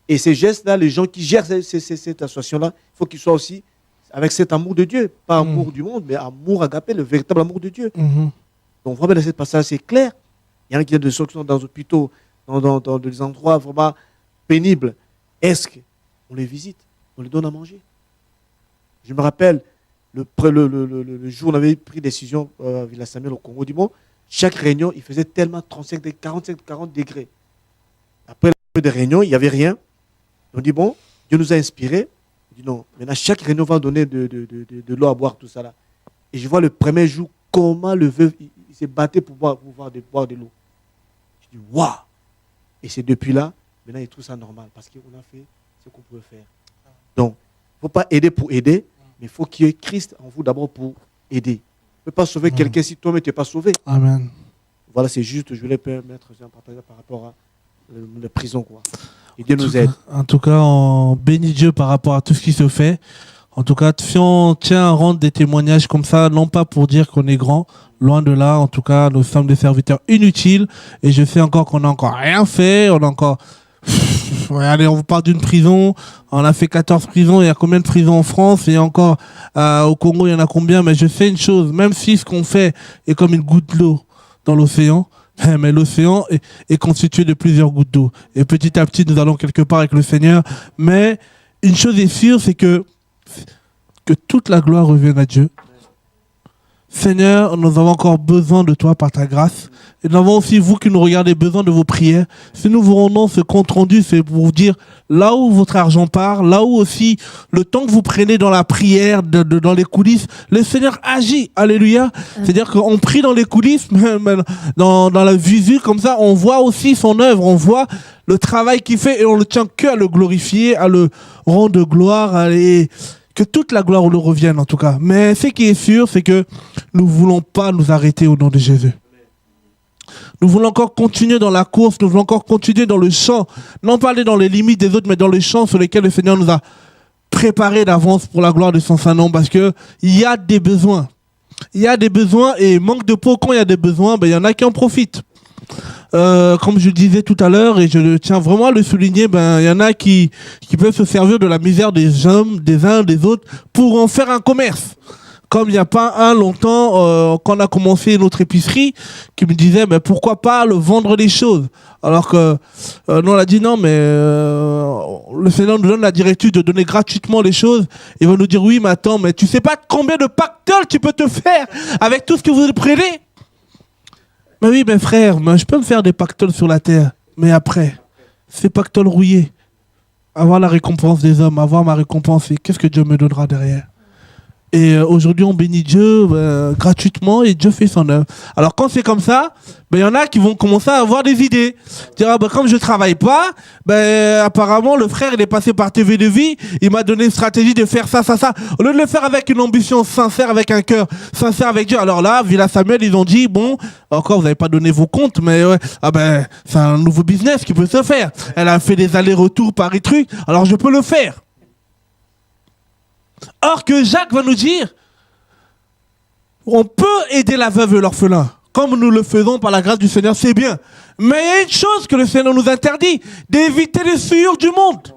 Et ces gestes-là, les gens qui gèrent cette association-là, il faut qu'ils soient aussi avec cet amour de Dieu. Pas amour du monde, mais amour agapé, le véritable amour de Dieu. Donc, vraiment, dans ce passage, c'est clair. Il y en a qui sont dans des hôpitaux, dans des endroits vraiment pénibles. est-ce qu'on les visite? On les donne à manger? Je me rappelle, le jour où on avait pris décision à Villa Samuel au Congo du Monde, chaque réunion, il faisait tellement 35, 45, 40 degrés. Après la de réunion, il n'y avait rien. On dit, bon, Dieu nous a inspirés. On dit, non, maintenant, chaque réunion va donner de l'eau à boire, tout ça là. Et je vois le premier jour, comment le veuve, il s'est battu pour boire de l'eau. Je dis, waouh! Et c'est depuis là, maintenant, il trouve ça normal, parce qu'on a fait ce qu'on pouvait faire. Donc, il ne faut pas aider pour aider, mais il faut qu'il y ait Christ en vous d'abord pour aider. Tu ne peux pas sauver quelqu'un si toi-même tu n'es pas sauvé. Amen. Voilà, c'est juste, je voulais mettre un partage par rapport à la prison, quoi. Et Dieu nous aide. En tout cas, on bénit Dieu par rapport à tout ce qui se fait. En tout cas, on tient à rendre des témoignages comme ça, non pas pour dire qu'on est grand, loin de là. En tout cas, nous sommes des serviteurs inutiles. Et je sais encore qu'on n'a encore rien fait. On a encore... Allez, on vous parle d'une prison. On a fait 14 prisons. Il y a combien de prisons en France? Et encore, au Congo, il y en a combien? Mais je sais une chose, même si ce qu'on fait est comme une goutte d'eau dans l'océan, mais l'océan est constitué de plusieurs gouttes d'eau. Et petit à petit, nous allons quelque part avec le Seigneur. Mais une chose est sûre, c'est que toute la gloire revienne à Dieu. Seigneur, nous avons encore besoin de toi par ta grâce. Et nous avons aussi, vous qui nous regardez, besoin de vos prières. Si nous vous rendons ce compte rendu, c'est pour vous dire là où votre argent part, là où aussi le temps que vous prenez dans la prière, dans les coulisses, le Seigneur agit. Alléluia. C'est-à-dire qu'on prie dans les coulisses, dans la visu, comme ça, on voit aussi son œuvre, on voit le travail qu'il fait et on ne tient qu'à le glorifier, à le rendre gloire, que toute la gloire nous revienne en tout cas. Mais ce qui est sûr, c'est que nous ne voulons pas nous arrêter au nom de Jésus. Nous voulons encore continuer dans la course, nous voulons encore continuer dans le champ. Non pas aller dans les limites des autres, mais dans les champs sur lesquels le Seigneur nous a préparés d'avance pour la gloire de son Saint-Nom. Parce qu'il y a des besoins. Il y a des besoins et manque de peau, quand il y a des besoins, il y en a qui en profitent. Comme je le disais tout à l'heure, et je tiens vraiment à le souligner, il y en a qui peuvent se servir de la misère des hommes, des uns, des autres, pour en faire un commerce. Comme il n'y a pas longtemps, quand on a commencé notre épicerie, qui me disait, pourquoi pas le vendre les choses? Alors que, nous on a dit non, mais le Seigneur nous donne la directive de donner gratuitement les choses. Il va nous dire, oui, mais attends, mais tu sais pas combien de pactoles tu peux te faire avec tout ce que vous prenez? Mais oui, mes frères, je peux me faire des pactoles sur la terre. Mais après, ces pactoles rouillés, avoir la récompense des hommes, avoir ma récompense, et qu'est-ce que Dieu me donnera derrière? Et aujourd'hui, on bénit Dieu gratuitement et Dieu fait son œuvre. Alors quand c'est comme ça, il y en a qui vont commencer à avoir des idées. Dire, comme je ne travaille pas, apparemment le frère il est passé par TV de Vie, il m'a donné une stratégie de faire ça, ça, ça. Au lieu de le faire avec une ambition sincère, avec un cœur sincère avec Dieu. Alors là, Villa Samuel, ils ont dit, bon, encore vous n'avez pas donné vos comptes, mais ouais, c'est un nouveau business qui peut se faire. Elle a fait des allers-retours Paris truc, alors je peux le faire. Or que Jacques va nous dire, on peut aider la veuve et l'orphelin, comme nous le faisons par la grâce du Seigneur, c'est bien. Mais il y a une chose que le Seigneur nous interdit, d'éviter les souillures du monde.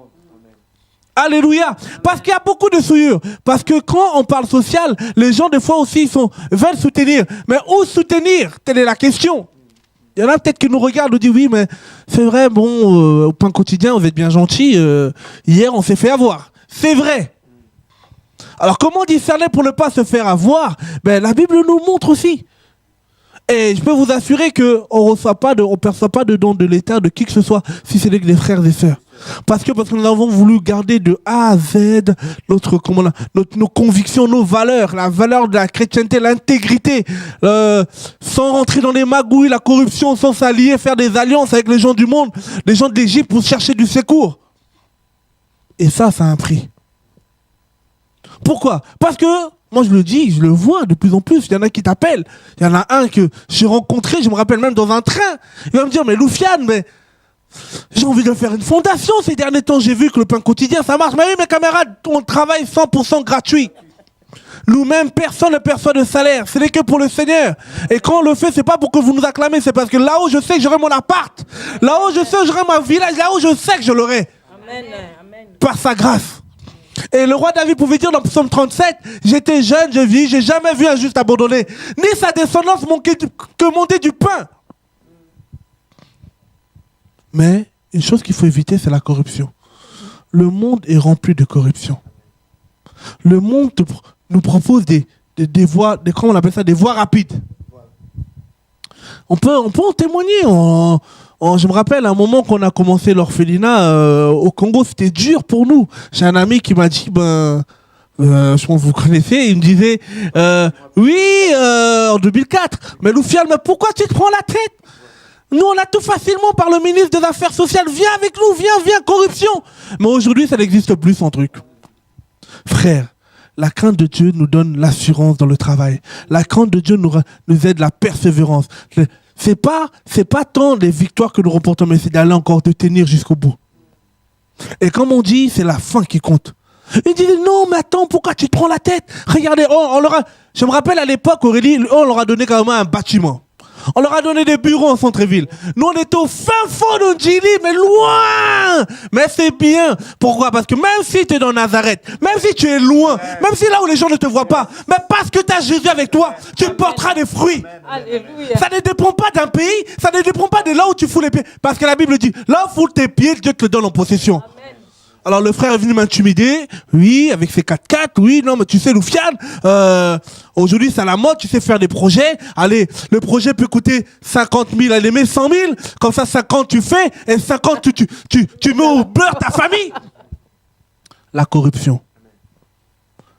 Alléluia. Parce qu'il y a beaucoup de souillures. Parce que quand on parle social, les gens des fois aussi veulent soutenir. Mais où soutenir? Telle est la question. Il y en a peut-être qui nous regardent, nous disent oui, mais c'est vrai, au pain quotidien, vous êtes bien gentils. Hier, on s'est fait avoir. C'est vrai. Alors comment discerner pour ne pas se faire avoir? La Bible nous montre aussi. Et je peux vous assurer qu'on ne perçoit pas de don de l'État de qui que ce soit, si ce n'est que des frères et sœurs. Parce que nous avons voulu garder de A à Z nos convictions, nos valeurs, la valeur de la chrétienté, l'intégrité, sans rentrer dans les magouilles, la corruption, sans s'allier, faire des alliances avec les gens du monde, les gens d'Égypte pour chercher du secours. Et ça a un prix. Pourquoi? Parce que, moi je le dis, je le vois de plus en plus, il y en a qui t'appellent. Il y en a un que j'ai rencontré, je me rappelle même dans un train. Il va me dire, mais Loufiane, j'ai envie de faire une fondation ces derniers temps, j'ai vu que le pain quotidien ça marche. Mais oui, mes camarades, on travaille 100% gratuit. Nous-mêmes, personne ne perçoit de salaire, ce n'est que pour le Seigneur. Et quand on le fait, c'est pas pour que vous nous acclamez, c'est parce que là où je sais que j'aurai mon appart, là où je sais que j'aurai ma village, là où je sais que je l'aurai. Amen. Par sa grâce. Et le roi David pouvait dire dans Psaume 37, j'étais jeune, je vis, j'ai jamais vu un juste abandonné, ni sa descendance que monter du pain. Mais une chose qu'il faut éviter, c'est la corruption. le monde est rempli de corruption. Le monde nous propose des voies, comment on appelle ça, des voies rapides. On peut en témoigner. Je me rappelle, à un moment qu'on a commencé l'orphelinat au Congo, c'était dur pour nous. J'ai un ami qui m'a dit, je pense que vous connaissez, il me disait, en 2004, mais Loufiane, mais pourquoi tu te prends la tête? Nous, on a tout facilement par le ministre des Affaires sociales. Viens avec nous, viens, corruption. Mais aujourd'hui, ça n'existe plus, son truc. Frère, la crainte de Dieu nous donne l'assurance dans le travail. La crainte de Dieu nous aide la persévérance. C'est pas tant les victoires que nous remportons, mais c'est d'aller encore de tenir jusqu'au bout. Et comme on dit, c'est la fin qui compte. Ils disaient, non, mais attends, pourquoi tu te prends la tête? Regardez, je me rappelle à l'époque, Aurélie, on leur a donné quand même un bâtiment. On leur a donné des bureaux en centre-ville. Nous, on était au fin fond de Ndjili, mais loin. Mais c'est bien. Pourquoi? Parce que même si tu es dans Nazareth, même si tu es loin, même si là où les gens ne te voient pas, mais parce que tu as Jésus avec toi, tu porteras des fruits. Alléluia. Ça ne dépend pas d'un pays, ça ne dépend pas de là où tu fous les pieds. Parce que la Bible dit, là où fous tes pieds, Dieu te le donne en possession. Amen. Alors le frère est venu m'intimider, oui, avec ses 4x4, oui, non, mais tu sais, Loufiane, aujourd'hui c'est à la mode, tu sais faire des projets, allez, le projet peut coûter 50 000, allez, mets 100 000, comme ça 50 tu fais, et 50 tu mets au beurre ta famille. La corruption,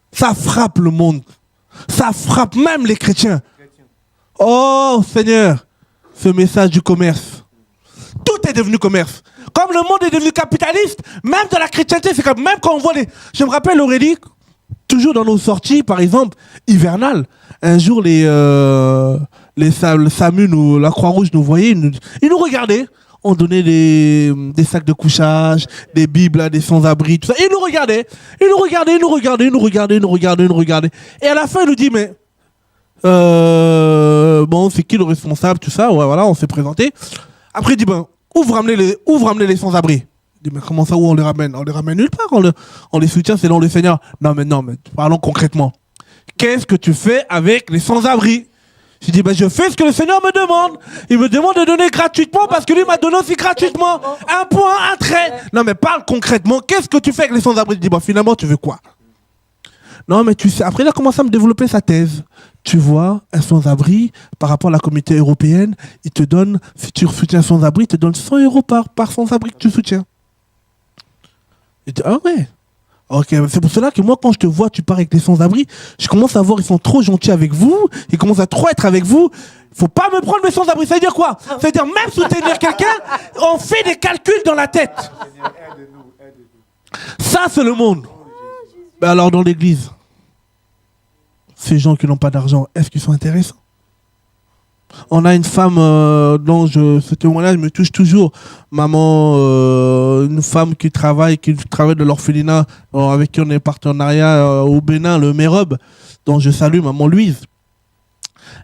ça frappe le monde, ça frappe même les chrétiens. Oh Seigneur, ce message du commerce, tout est devenu commerce. Comme le monde est devenu capitaliste, même dans la chrétienté, c'est comme même quand on voit les... Je me rappelle, Aurélie, toujours dans nos sorties, par exemple, hivernales, un jour, le SAMU, la Croix-Rouge nous voyait, ils nous regardaient. On donnait des sacs de couchage, des bibles à des sans-abri, tout ça. Ils nous regardaient. Et à la fin, ils nous disent, mais... bon, c'est qui le responsable, tout ça. Ouais, voilà, on s'est présenté. Après, il dit, où vous ramenez les sans-abri? Je dis, mais comment ça, où on les ramène? On les ramène nulle part, on les soutient, c'est dans le Seigneur. Non, mais parlons concrètement. Qu'est-ce que tu fais avec les sans-abri? Je dis, je fais ce que le Seigneur me demande. Il me demande de donner gratuitement parce que lui m'a donné aussi gratuitement. Un point, un trait. Non, mais parle concrètement. Qu'est-ce que tu fais avec les sans-abri? Je dis, finalement, tu veux quoi? Non, mais tu sais, après, il a commencé à me développer sa thèse. Tu vois, un sans-abri, par rapport à la communauté européenne, il te donne, si tu soutiens un sans-abri, il te donne 100 € par sans-abri que tu soutiens. Je dis, ah ouais. Ok, c'est pour cela que moi, quand je te vois, tu pars avec les sans-abri, je commence à voir, ils sont trop gentils avec vous, ils commencent à trop être avec vous. Faut pas me prendre mes sans-abri. Ça veut dire quoi? Ça veut dire même soutenir quelqu'un, on fait des calculs dans la tête. Ça, c'est le monde. Ben alors, dans l'église, ces gens qui n'ont pas d'argent, est-ce qu'ils sont intéressants? On a une femme dont ce témoignage me touche toujours. Maman, une femme qui travaille de l'orphelinat, avec qui on est partenariat au Bénin, le Mérob, dont je salue maman Louise.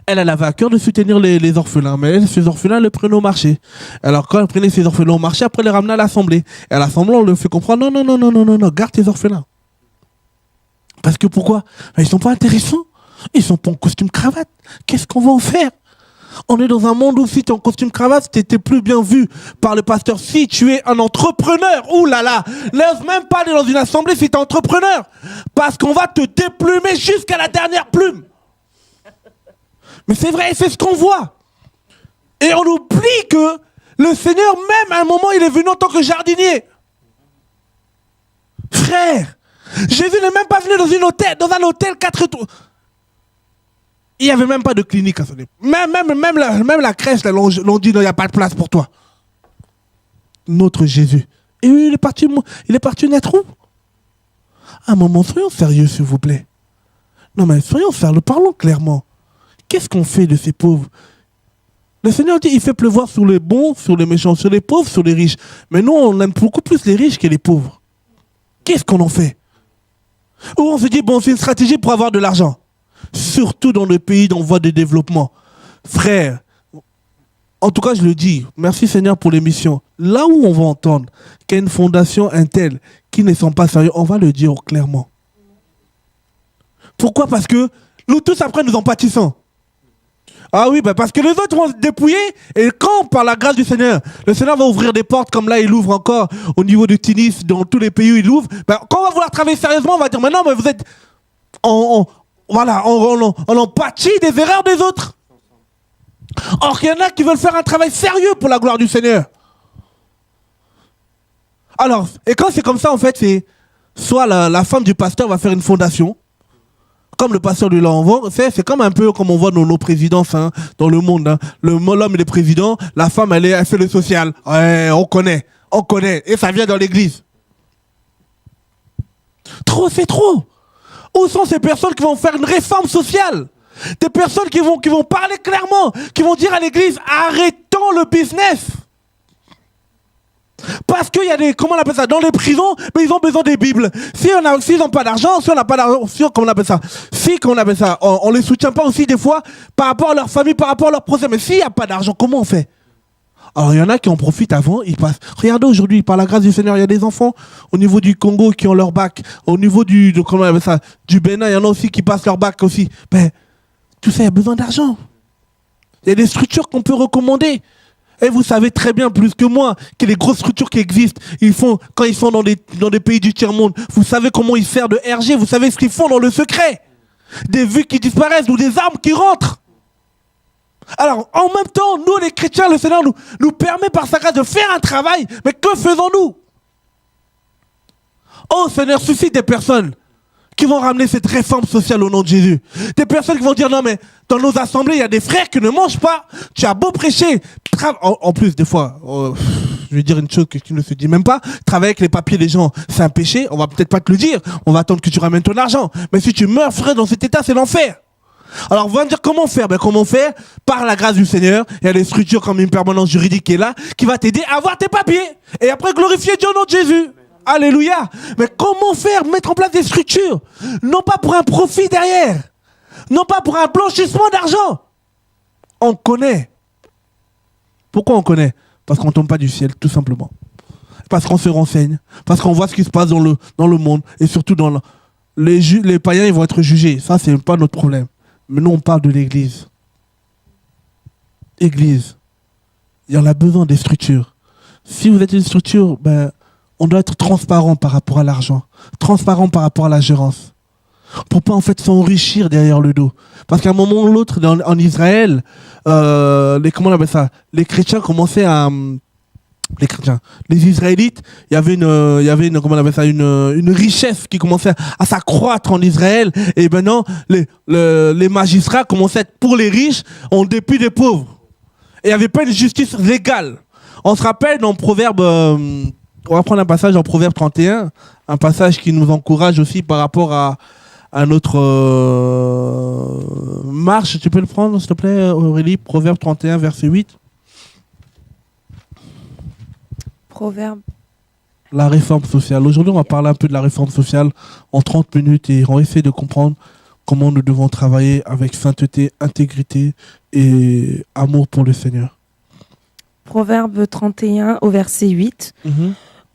Elle avait à cœur de soutenir les orphelins, mais elle, ces orphelins, elle les prenait au marché. Alors quand elle prenait ces orphelins au marché, après elle les ramenait à l'assemblée. Et à l'assemblée, on leur fait comprendre, non, garde tes orphelins. Parce que pourquoi? Ils sont pas intéressants. Ils sont pas en costume cravate. Qu'est-ce qu'on va en faire? On est dans un monde où si tu es en costume cravate, tu n'étais plus bien vu par le pasteur. Si tu es un entrepreneur, ouh là là, n'ose même pas aller dans une assemblée si tu es entrepreneur. Parce qu'on va te déplumer jusqu'à la dernière plume. Mais c'est vrai, c'est ce qu'on voit. Et on oublie que le Seigneur, même à un moment, il est venu en tant que jardinier. Frère, Jésus n'est même pas venu dans un hôtel 4 étoiles. Il n'y avait même pas de clinique à son époque. Même la crèche, là, l'on dit, il n'y a pas de place pour toi. Notre Jésus. Et il est parti naître où? À un moment, soyons sérieux, s'il vous plaît. Non, mais soyons sérieux, parlons clairement. Qu'est-ce qu'on fait de ces pauvres? Le Seigneur dit, il fait pleuvoir sur les bons, sur les méchants, sur les pauvres, sur les riches. Mais nous, on aime beaucoup plus les riches que les pauvres. Qu'est-ce qu'on en fait? Ou on se dit, c'est une stratégie pour avoir de l'argent. Surtout dans le pays en voie de développement. Frère, en tout cas, je le dis, merci Seigneur pour l'émission. Là où on va entendre qu'il y a une fondation telle qui ne sont pas sérieux, on va le dire clairement. Pourquoi? Parce que nous tous après nous en pâtissons. Ah oui, parce que les autres vont se dépouiller, et quand, par la grâce du Seigneur, le Seigneur va ouvrir des portes, comme là, il ouvre encore au niveau du Tunis, dans tous les pays où il ouvre, quand on va vouloir travailler sérieusement, on va dire, mais non, mais vous êtes... on en pâtit des erreurs des autres. Or, il y en a qui veulent faire un travail sérieux pour la gloire du Seigneur. Alors, et quand c'est comme ça, en fait, c'est soit la femme du pasteur va faire une fondation, comme le pasteur lui l'a envoyé, c'est comme un peu comme on voit nos présidences dans le monde. Hein. L'homme il est président, la femme elle fait le social. Ouais, on connaît, et ça vient dans l'église. Trop, c'est trop. Où sont ces personnes qui vont faire une réforme sociale? Des personnes qui vont parler clairement, qui vont dire à l'église, arrêtons le business. Parce qu'il y a des, comment on appelle ça, dans les prisons, mais ils ont besoin des Bibles. S'ils n'ont pas d'argent, si on n'a pas d'argent, comment on appelle ça, on les soutient pas aussi des fois par rapport à leur famille, par rapport à leurs projets. Mais s'il n'y a pas d'argent, comment on fait? Alors il y en a qui en profitent avant, ils passent. Regardez aujourd'hui, par la grâce du Seigneur, il y a des enfants au niveau du Congo qui ont leur bac, au niveau du Bénin, il y en a aussi qui passent leur bac aussi. Ben, tout ça, il y a besoin d'argent. Il y a des structures qu'on peut recommander. Et vous savez très bien, plus que moi, que les grosses structures qui existent, quand ils sont dans des pays du tiers-monde, vous savez comment ils servent de RG, vous savez ce qu'ils font dans le secret. Des vues qui disparaissent ou des armes qui rentrent. Alors, en même temps, nous les chrétiens, le Seigneur nous permet par sa grâce de faire un travail, mais que faisons-nous? Oh Seigneur, suscite des personnes qui vont ramener cette réforme sociale au nom de Jésus. Des personnes qui vont dire, non mais, dans nos assemblées, il y a des frères qui ne mangent pas, tu as beau prêcher. En plus, des fois, je vais dire une chose que tu ne se dis même pas, travailler avec les papiers des gens, c'est un péché, on va peut-être pas te le dire, on va attendre que tu ramènes ton argent. Mais si tu meurs, frère, dans cet état, c'est l'enfer. Alors, on va me dire comment faire? Comment faire? Par la grâce du Seigneur, il y a des structures comme une permanence juridique qui est là, qui va t'aider à avoir tes papiers. Et après, glorifier Dieu au nom de Jésus. Alléluia. Mais comment faire? Mettre en place des structures. Non pas pour un profit derrière. Non pas pour un blanchissement d'argent. On connaît. Pourquoi on connaît? Parce qu'on ne tombe pas du ciel, tout simplement. Parce qu'on se renseigne. Parce qu'on voit ce qui se passe dans le monde. Et surtout les païens, ils vont être jugés. Ça, c'est pas notre problème. Mais nous, on parle de l'église. Église. Il y en a besoin des structures. Si vous êtes une structure, on doit être transparent par rapport à l'argent. Transparent par rapport à la gérance. Pour pas, en fait, s'enrichir derrière le dos. Parce qu'à un moment ou l'autre, en Israël, les chrétiens commençaient à... Les Israélites, il y avait une richesse qui commençait à s'accroître en Israël, et maintenant les magistrats commençaient à être pour les riches en dépit des pauvres. Et il n'y avait pas une justice légale. On se rappelle dans Proverbe, on va prendre un passage en Proverbe 31, un passage qui nous encourage aussi par rapport à notre marche. Tu peux le prendre, s'il te plaît, Aurélie? Proverbe 31, verset 8. Proverbe. La réforme sociale. Aujourd'hui, on va parler un peu de la réforme sociale en 30 minutes et on va essayer de comprendre comment nous devons travailler avec sainteté, intégrité et amour pour le Seigneur. Proverbe 31 au verset 8.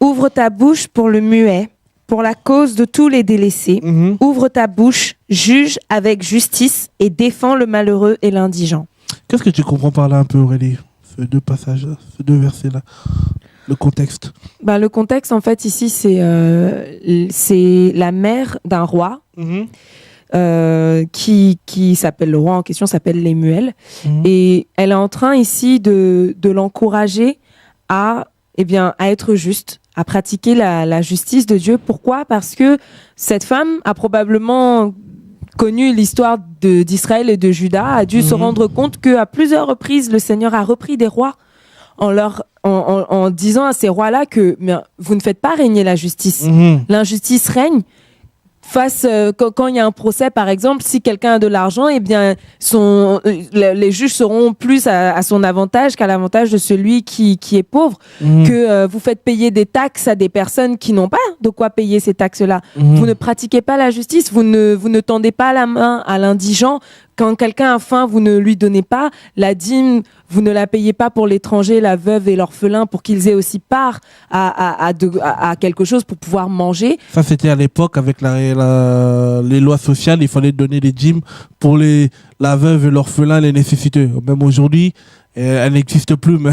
Ouvre ta bouche pour le muet, pour la cause de tous les délaissés. Ouvre ta bouche, juge avec justice et défends le malheureux et l'indigent. Qu'est-ce que tu comprends par là un peu, Aurélie? Ces deux passages, ces deux versets-là. Le contexte. Le contexte, en fait, ici, c'est la mère d'un roi qui s'appelle, le roi en question s'appelle Lemuel. Et elle est en train ici de l'encourager à être juste, à pratiquer la justice de Dieu. Pourquoi? Parce que cette femme a probablement connu l'histoire d'Israël et de Juda, a dû se rendre compte qu'à plusieurs reprises, le Seigneur a repris des rois en disant à ces rois-là que vous ne faites pas régner la justice. L'injustice règne. Quand il y a un procès, par exemple, si quelqu'un a de l'argent, les juges seront plus à son avantage qu'à l'avantage de celui qui est pauvre. Que vous faites payer des taxes à des personnes qui n'ont pas de quoi payer ces taxes-là. Vous ne pratiquez pas la justice, vous ne tendez pas la main à l'indigent quand quelqu'un a faim, vous ne lui donnez pas. La dîme, vous ne la payez pas pour l'étranger, la veuve et l'orphelin, pour qu'ils aient aussi part à quelque chose pour pouvoir manger. Ça, c'était à l'époque avec les lois sociales. Il fallait donner des dîmes pour la veuve et l'orphelin, les nécessiteux. Même aujourd'hui, elle n'existe plus, mais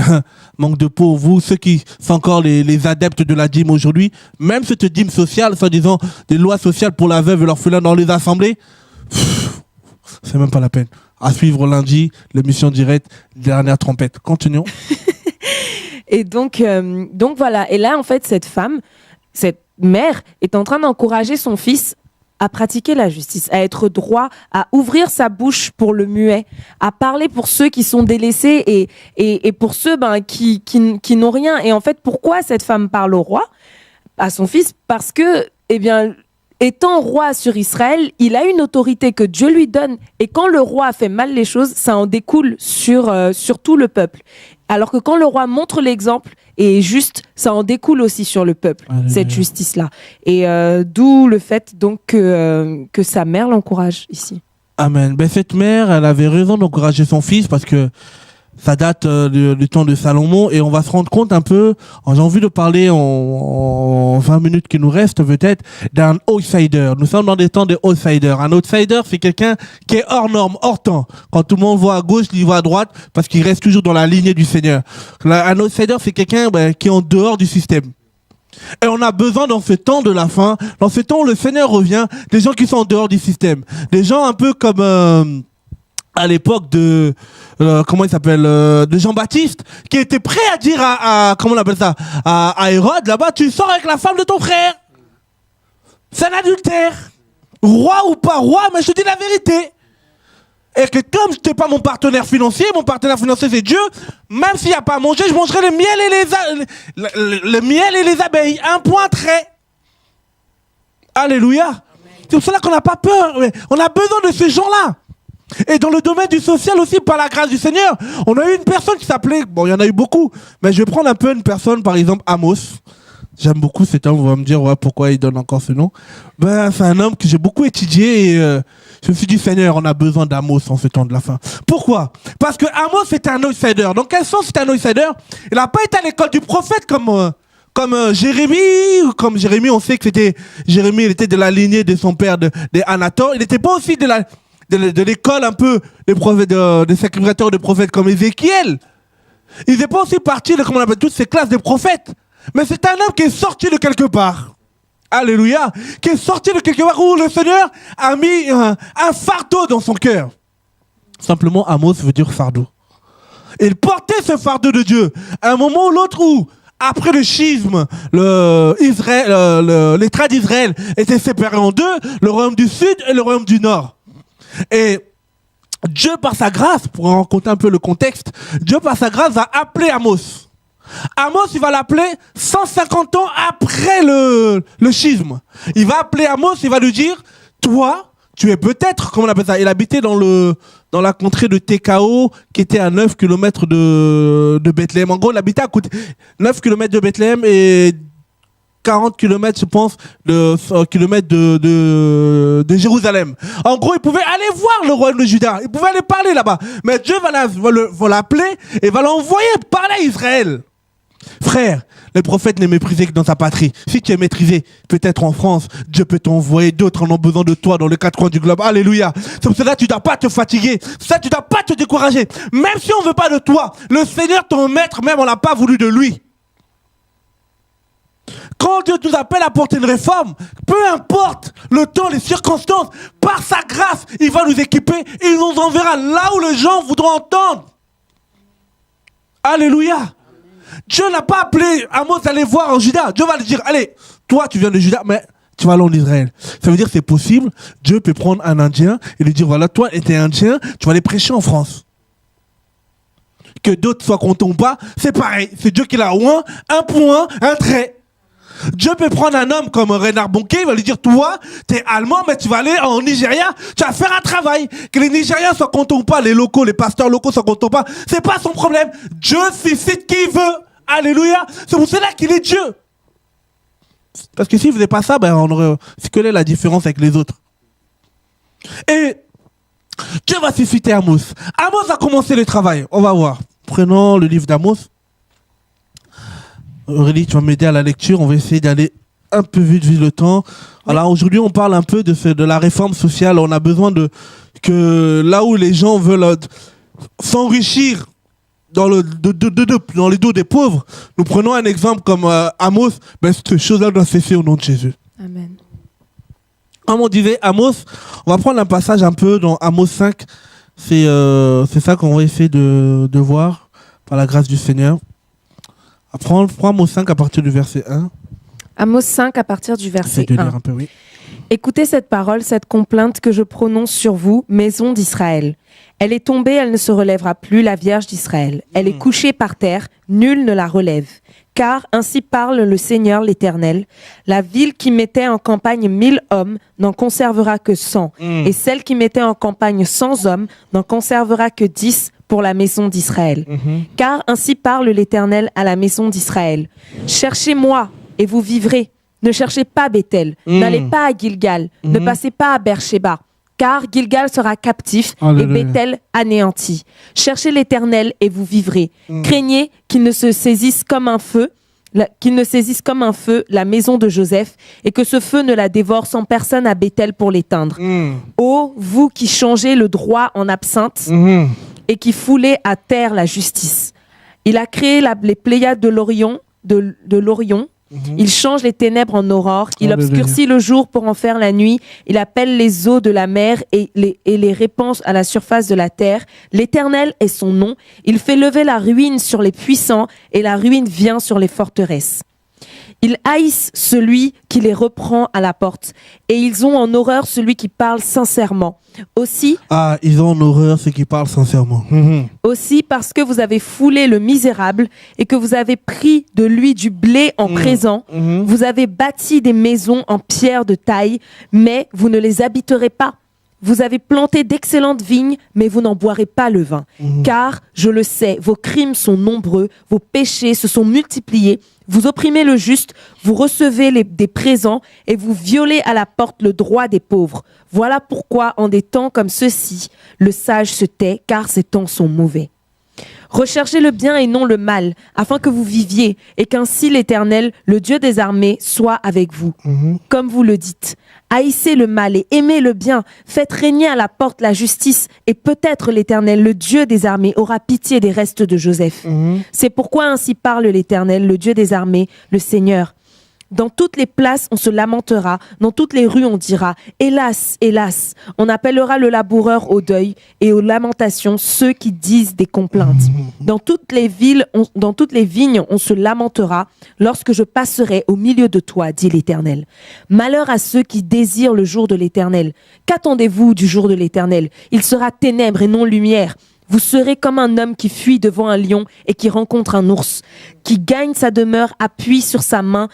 manque de peau. Vous, ceux qui sont encore les adeptes de la dîme aujourd'hui, même cette dîme sociale, soi-disant des lois sociales pour la veuve et l'orphelin dans les assemblées, c'est même pas la peine. À suivre lundi, l'émission directe, dernière trompette. Continuons. Et donc voilà. Et là, en fait, cette femme, cette mère, est en train d'encourager son fils à pratiquer la justice, à être droit, à ouvrir sa bouche pour le muet, à parler pour ceux qui sont délaissés et pour ceux qui n'ont rien. Et en fait, pourquoi cette femme parle au roi, à son fils? Parce que, étant roi sur Israël, il a une autorité que Dieu lui donne. Et quand le roi fait mal les choses, ça en découle sur tout le peuple. Alors que quand le roi montre l'exemple et est juste, ça en découle aussi sur le peuple, cette justice-là. Et d'où le fait donc que sa mère l'encourage ici. Amen. Cette mère, elle avait raison d'encourager son fils parce que ça date du temps de Salomon et on va se rendre compte un peu, j'ai envie de parler en 20 minutes qui nous restent peut-être, d'un outsider. Nous sommes dans des temps de outsider. Un outsider, c'est quelqu'un qui est hors norme, hors temps. Quand tout le monde voit à gauche, il voit à droite parce qu'il reste toujours dans la lignée du Seigneur. Un outsider, c'est quelqu'un qui est en dehors du système. Et on a besoin dans ce temps de la fin, dans ce temps où le Seigneur revient, des gens qui sont en dehors du système. Des gens un peu comme... à l'époque de de Jean-Baptiste, qui était prêt à dire comment on appelle ça, à Hérode là-bas, tu sors avec la femme de ton frère, c'est un adultère, roi ou pas roi, mais je te dis la vérité. Et que comme je n'étais pas mon partenaire financier c'est Dieu, même s'il n'y a pas à manger, je mangerai le miel et les abeilles, un point trait. Alléluia. C'est pour cela qu'on n'a pas peur, on a besoin de ces gens-là. Et dans le domaine du social aussi, par la grâce du Seigneur, on a eu une personne qui s'appelait, il y en a eu beaucoup, mais je vais prendre un peu une personne, par exemple Amos. J'aime beaucoup cet homme, vous allez me dire pourquoi il donne encore ce nom. C'est un homme que j'ai beaucoup étudié et je me suis dit, Seigneur, on a besoin d'Amos en ce temps de la fin. Pourquoi? Parce que Amos était un outsider. Dans quel sens c'était un outsider? Il n'a pas été à l'école du prophète comme Jérémie. Comme Jérémie, on sait que Jérémie, il était de la lignée de son père, de Anator. Il n'était pas aussi de l'école un peu des prophètes, des sacrificateurs de prophètes comme Ézéchiel. Il n'est pas aussi parti de, comment on appelle, toutes ces classes de prophètes. Mais c'est un homme qui est sorti de quelque part. Alléluia. Qui est sorti de quelque part où le Seigneur a mis un fardeau dans son cœur. Simplement, Amos veut dire fardeau. Il portait ce fardeau de Dieu. À un moment ou l'autre où, après le schisme, les traits d'Israël étaient séparés en deux, le royaume du sud et le royaume du nord. Et Dieu, par sa grâce, pour raconter un peu le contexte, Dieu, par sa grâce, va appeler Amos. Amos, il va l'appeler 150 ans après le schisme. Il va appeler Amos, il va lui dire, toi, tu es peut-être, comment on appelle ça, il habitait dans la contrée de TKO, qui était à 9 km de Bethléem. En gros, il habitait à côté, 9 km de Bethléem et 40 km, je pense, de Jérusalem. En gros, il pouvait aller voir le royaume de Juda. Il pouvait aller parler là-bas. Mais Dieu va l'appeler et va l'envoyer parler à Israël. Frère, le prophète n'est méprisé que dans sa patrie. Si tu es maîtrisé, peut-être en France, Dieu peut t'envoyer, d'autres en ont besoin de toi dans les quatre coins du globe. Alléluia. C'est pour cela que tu ne dois pas te fatiguer. C'est pour cela que tu ne dois pas te décourager. Même si on ne veut pas de toi, le Seigneur, ton maître, même on n'a pas voulu de lui. Quand Dieu nous appelle à porter une réforme, peu importe le temps, les circonstances, par sa grâce, il va nous équiper, il nous enverra là où les gens voudront entendre. Alléluia. Dieu n'a pas appelé Amos à aller voir en Juda. Dieu va lui dire, allez, toi tu viens de Juda, mais tu vas aller en Israël. Ça veut dire que c'est possible. Dieu peut prendre un Indien et lui dire, voilà, toi tu es Indien, tu vas aller prêcher en France. Que d'autres soient contents ou pas, c'est pareil. C'est Dieu qui l'a oint, un point, un trait. Dieu peut prendre un homme comme Renard Bonquet, il va lui dire, toi, t'es allemand, mais tu vas aller en Nigeria, tu vas faire un travail. Que les Nigériens soient contents ou pas, les locaux, les pasteurs locaux soient contents ou pas, c'est pas son problème. Dieu suscite qui il veut. Alléluia. C'est pour cela qu'il est Dieu. Parce que s'il ne faisait pas ça, quelle est la différence avec les autres? Et Dieu va susciter Amos. Amos a commencé le travail. On va voir. Prenons le livre d'Amos. Aurélie, tu vas m'aider à la lecture. On va essayer d'aller un peu vite vu le temps. Alors aujourd'hui, on parle un peu de la réforme sociale. On a besoin que là où les gens veulent s'enrichir dans les dos des pauvres, nous prenons un exemple comme Amos. Cette chose-là doit cesser au nom de Jésus. Amen. Comme on disait, Amos, on va prendre un passage un peu dans Amos 5. C'est ça qu'on va essayer de voir par la grâce du Seigneur. Prends Amos 5 à partir du verset 1. Amos 5 à partir du verset 1. Lire un peu, oui. Écoutez cette parole, cette complainte que je prononce sur vous, maison d'Israël. Elle est tombée, elle ne se relèvera plus, la Vierge d'Israël. Elle est couchée par terre, nul ne la relève. Car ainsi parle le Seigneur l'Éternel. La ville qui mettait en campagne 1000 hommes n'en conservera que 100. Et celle qui mettait en campagne 100 hommes n'en conservera que 10 pour la maison d'Israël. Car ainsi parle l'Éternel à la maison d'Israël. Cherchez-moi et vous vivrez. Ne cherchez pas Bethel. N'allez pas à Gilgal. Ne passez pas à Beersheba. Car Gilgal sera captif et Bethel anéanti. Cherchez l'Éternel et vous vivrez. Craignez qu'il ne se saisisse comme un feu, la maison de Joseph, et que ce feu ne la dévore sans personne à Bethel pour l'éteindre. Ô vous qui changez le droit en absinthe et qui foulez à terre la justice. Il a créé les Pléiades de l'Orion. Il change les ténèbres en aurore. Il obscurcit le jour pour en faire la nuit. Il appelle les eaux de la mer et les répand à la surface de la terre. L'Éternel est son nom. Il fait lever la ruine sur les puissants et la ruine vient sur les forteresses. Ils haïssent celui qui les reprend à la porte et ils ont en horreur celui qui parle sincèrement. Aussi, ils ont en horreur ceux qui parlent sincèrement. Aussi parce que vous avez foulé le misérable et que vous avez pris de lui du blé en présent, vous avez bâti des maisons en pierre de taille, mais vous ne les habiterez pas. Vous avez planté d'excellentes vignes, mais vous n'en boirez pas le vin. Car, je le sais, vos crimes sont nombreux, vos péchés se sont multipliés. Vous opprimez le juste, vous recevez des présents et vous violez à la porte le droit des pauvres. Voilà pourquoi, en des temps comme ceux-ci, le sage se tait, car ces temps sont mauvais. Recherchez le bien et non le mal, afin que vous viviez, et qu'ainsi l'Éternel, le Dieu des armées, soit avec vous. Comme vous le dites, haïssez le mal et aimez le bien, faites régner à la porte la justice, et peut-être l'Éternel, le Dieu des armées, aura pitié des restes de Joseph. C'est pourquoi ainsi parle l'Éternel, le Dieu des armées, le Seigneur. Dans toutes les places, on se lamentera. Dans toutes les rues, on dira « Hélas, hélas !» On appellera le laboureur au deuil et aux lamentations ceux qui disent des complaintes. Dans toutes les vignes, on se lamentera lorsque je passerai au milieu de toi, dit l'Éternel. Malheur à ceux qui désirent le jour de l'Éternel. Qu'attendez-vous du jour de l'Éternel ? Il sera ténèbres et non lumière. Vous serez comme un homme qui fuit devant un lion et qui rencontre un ours, qui gagne sa demeure, appuie sa main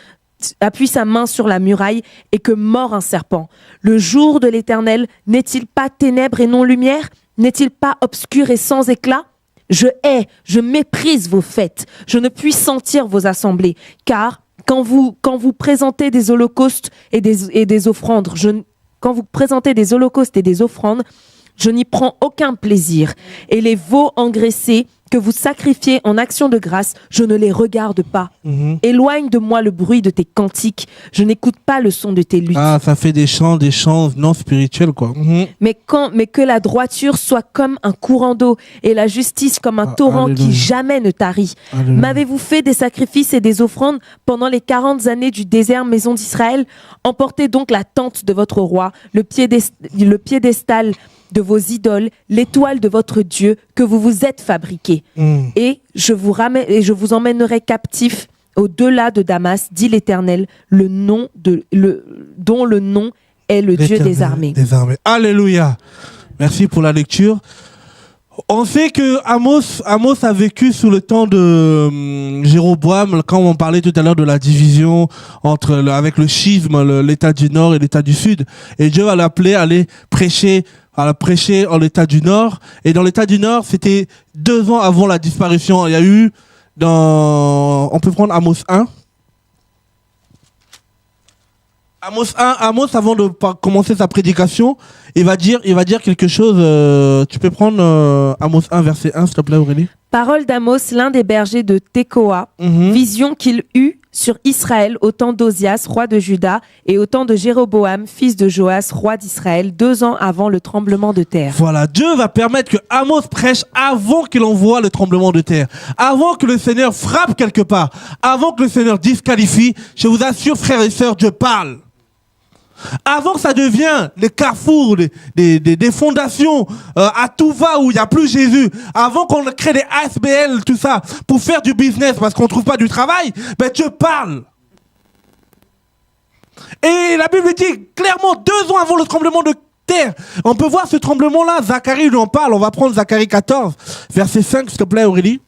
sur la muraille et que mord un serpent. Le jour de l'Éternel n'est-il pas ténèbres et non lumière ? N'est-il pas obscur et sans éclat ? Je hais, je méprise vos fêtes. Je ne puis sentir vos assemblées. Car quand vous présentez des holocaustes et des offrandes, je n'y prends aucun plaisir. Et les veaux engraissés que vous sacrifiez en action de grâce, je ne les regarde pas. Éloigne de moi le bruit de tes cantiques. Je n'écoute pas le son de tes luttes. Ça fait des chants non spirituels, quoi. Mais que la droiture soit comme un courant d'eau et la justice comme un torrent qui jamais ne tarit. M'avez-vous fait des sacrifices et des offrandes pendant les 40 années du désert, maison d'Israël ? Emportez donc la tente de votre roi, le piédestal de vos idoles, l'étoile de votre Dieu que vous vous êtes fabriqué. Et je vous emmènerai captifs au-delà de Damas, dit l'Éternel, dont le nom est le Dieu des armées. Alléluia. Merci pour la lecture. On sait que Amos a vécu sous le temps de Jéroboam, quand on parlait tout à l'heure de la division avec le schisme, l'État du Nord et l'État du Sud. Et Dieu va l'appeler à aller prêcher en l'État du Nord. Et dans l'État du Nord, c'était 2 ans avant la disparition. Il y a eu on peut prendre Amos 1. Amos, avant de commencer sa prédication, il va dire quelque chose. Tu peux prendre Amos 1, verset 1, s'il te plaît, Aurélie. Parole d'Amos, l'un des bergers de Tekoa, vision qu'il eut sur Israël au temps d'Ozias, roi de Juda, et au temps de Jéroboam, fils de Joas, roi d'Israël, 2 ans avant le tremblement de terre. Voilà, Dieu va permettre que Amos prêche avant qu'il envoie le tremblement de terre, avant que le Seigneur frappe quelque part, avant que le Seigneur disqualifie. Je vous assure, frères et sœurs, Dieu parle. Avant que ça devienne les carrefours, des fondations à tout va où il n'y a plus Jésus, avant qu'on crée des ASBL, tout ça, pour faire du business parce qu'on ne trouve pas du travail, ben Dieu parle. Et la Bible dit clairement 2 ans avant le tremblement de terre. On peut voir ce tremblement-là, Zacharie nous en parle. On va prendre Zacharie 14, verset 5, s'il te plaît, Aurélie.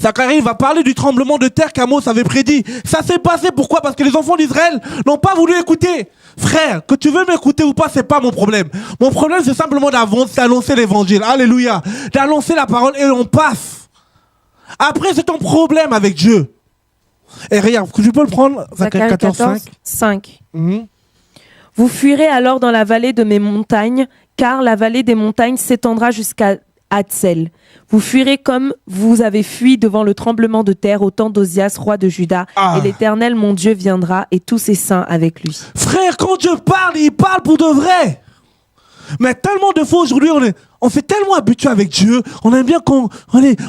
Zacharie va parler du tremblement de terre qu'Amos avait prédit. Ça s'est passé, pourquoi? Parce que les enfants d'Israël n'ont pas voulu écouter. Frère, que tu veux m'écouter ou pas, c'est pas mon problème. Mon problème, c'est simplement d'annoncer l'évangile. Alléluia. D'annoncer la parole et on passe. Après, c'est ton problème avec Dieu. Et regarde, tu peux le prendre, Zacharie 14, 5. Vous fuirez alors dans la vallée de mes montagnes, car la vallée des montagnes s'étendra jusqu'à Hatsel. Vous fuirez comme vous avez fui devant le tremblement de terre au temps d'Ozias, roi de Juda, et l'Éternel, mon Dieu, viendra et tous ses saints avec lui. Frère, quand Dieu parle, il parle pour de vrai. Mais tellement de fois aujourd'hui, on s'est tellement habitué avec Dieu, on aime bien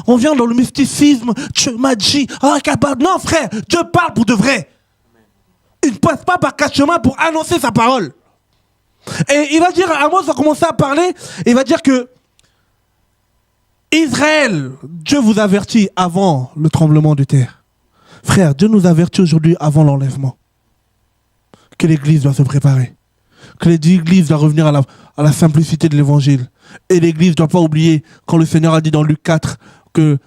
on vient dans le mysticisme, Dieu m'a dit, non frère, Dieu parle pour de vrai. Il ne passe pas par 4 chemins pour annoncer sa parole. Et il va dire, Amos va commencer à parler, et il va dire que Israël, Dieu vous avertit avant le tremblement de terre. Frère, Dieu nous avertit aujourd'hui avant l'enlèvement. Que l'Église doit se préparer. Que l'Église doit revenir à la simplicité de l'Évangile. Et l'Église ne doit pas oublier quand le Seigneur a dit dans Luc 4 que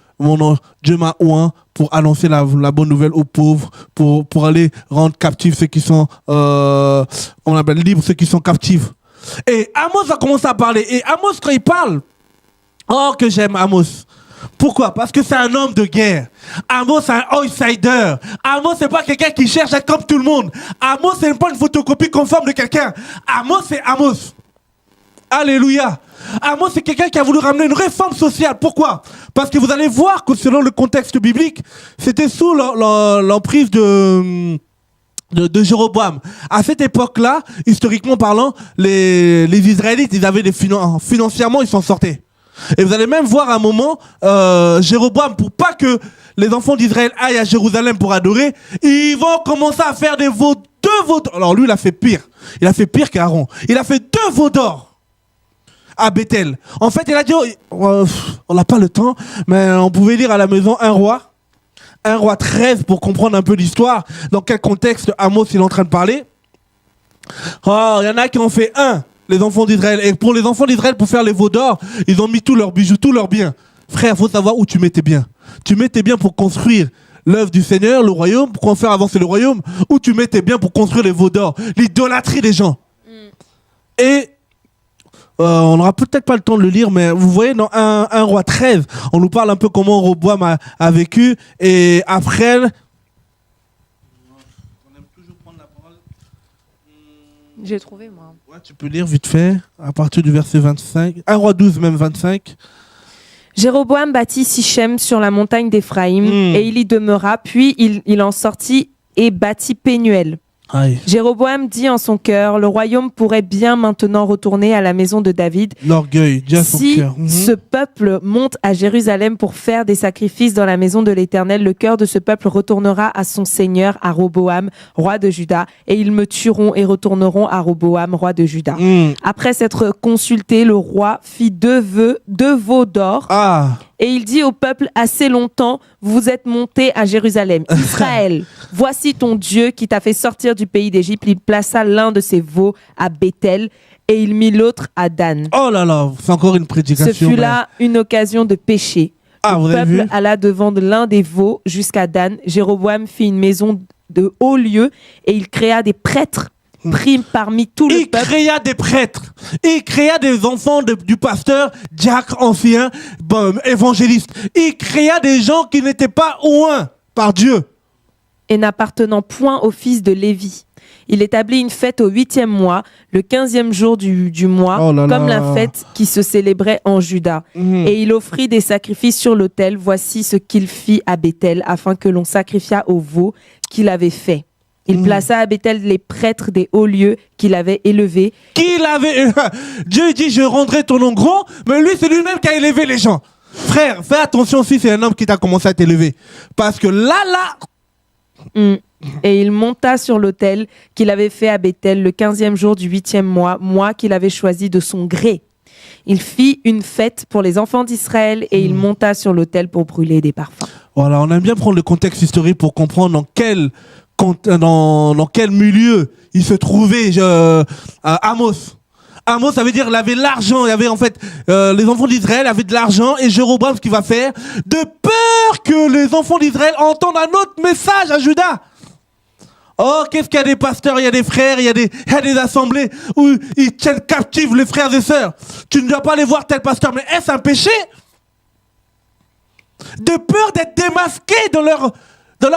Dieu m'a oint pour annoncer la bonne nouvelle aux pauvres, pour aller rendre captifs ceux qui sont, on appelle libres ceux qui sont captifs. Et Amos a commencé à parler. Et Amos, quand il parle, oh, que j'aime Amos. Pourquoi? Parce que c'est un homme de guerre. Amos, c'est un outsider. Amos, c'est pas quelqu'un qui cherche à être comme tout le monde. Amos, c'est pas une photocopie conforme de quelqu'un. Amos, c'est Amos. Alléluia. Amos, c'est quelqu'un qui a voulu ramener une réforme sociale. Pourquoi? Parce que vous allez voir que selon le contexte biblique, c'était sous l'emprise de Jéroboam. À cette époque-là, historiquement parlant, les Israélites, ils avaient financièrement, ils s'en sortaient. Et vous allez même voir à un moment, Jéroboam, pour pas que les enfants d'Israël aillent à Jérusalem pour adorer, ils vont commencer à faire deux veaux d'or. Alors lui, il a fait pire. Il a fait pire qu'Aaron. Il a fait 2 veaux d'or à Bethel. En fait, il a dit, on n'a pas le temps, mais on pouvait lire à la maison un roi 13 pour comprendre un peu l'histoire, dans quel contexte Amos il est en train de parler. Oh, il y en a qui ont fait les enfants d'Israël. Et pour les enfants d'Israël, pour faire les veaux d'or, ils ont mis tous leurs bijoux, tous leurs biens. Frère, il faut savoir où tu mets tes biens. Tu mets tes biens pour construire l'œuvre du Seigneur, le royaume, pour faire avancer le royaume, ou tu mets tes biens pour construire les veaux d'or, l'idolâtrie des gens. Et on n'aura peut-être pas le temps de le lire, mais vous voyez, dans 1 roi 13, on nous parle un peu comment Roboam a vécu. Et après, on aime toujours prendre la parole. J'ai trouvé, moi. Ouais, tu peux lire vite fait, à partir du verset 25. 1 roi 12, même 25. Jéroboam bâtit Sichem sur la montagne d'Éphraïm, et il y demeura, puis il en sortit et bâtit Pénuel. Aïe. Jéroboam dit en son cœur, le royaume pourrait bien maintenant retourner à la maison de David. L'orgueil, dit à son cœur. Si ce peuple monte à Jérusalem pour faire des sacrifices dans la maison de l'Éternel, le cœur de ce peuple retournera à son seigneur, à Roboam, roi de Juda, et ils me tueront et retourneront à Roboam, roi de Juda. Après s'être consulté, le roi fit 2 veaux d'or. Et il dit au peuple, assez longtemps, vous êtes montés à Jérusalem. Israël, voici ton Dieu qui t'a fait sortir du pays d'Égypte. Il plaça l'un de ses veaux à Bethel et il mit l'autre à Dan. Oh là là, c'est encore une prédication. Ce fut là une occasion de péché. Le peuple alla devant l'un des veaux jusqu'à Dan. Jéroboam fit une maison de haut lieu et il créa des prêtres pris parmi tout le peuple. Il créa des prêtres. Il créa des enfants du pasteur, diacre, ancien, évangéliste. Il créa des gens qui n'étaient pas oints par Dieu. Et n'appartenant point au fils de Lévi. Il établit une fête au 8e mois, le 15e jour du mois, comme la fête qui se célébrait en Juda. Et il offrit des sacrifices sur l'autel. Voici ce qu'il fit à Béthel, afin que l'on sacrifiât au veau qu'il avait fait. Il plaça à Béthel les prêtres des hauts lieux qu'il avait élevés. Dieu dit, je rendrai ton nom grand, mais lui, c'est lui-même qui a élevé les gens. Frère, fais attention si c'est un homme qui t'a commencé à t'élever. Parce que là... Et il monta sur l'autel qu'il avait fait à Béthel le 15e jour du 8e mois qu'il avait choisi de son gré. Il fit une fête pour les enfants d'Israël et il monta sur l'autel pour brûler des parfums. Voilà, on aime bien prendre le contexte historique pour comprendre dans quel milieu il se trouvait Amos. Amos, ça veut dire qu'il avait l'argent. Il y avait en fait les enfants d'Israël avaient de l'argent et Jéroboam, ce qu'il va faire, de peur que les enfants d'Israël entendent un autre message à Juda. Oh, qu'est-ce qu'il y a des pasteurs, il y a des frères, il y a des assemblées où ils tiennent captifs les frères et sœurs. Tu ne dois pas aller voir tel pasteur, mais est-ce un péché? De peur d'être démasqués dans leur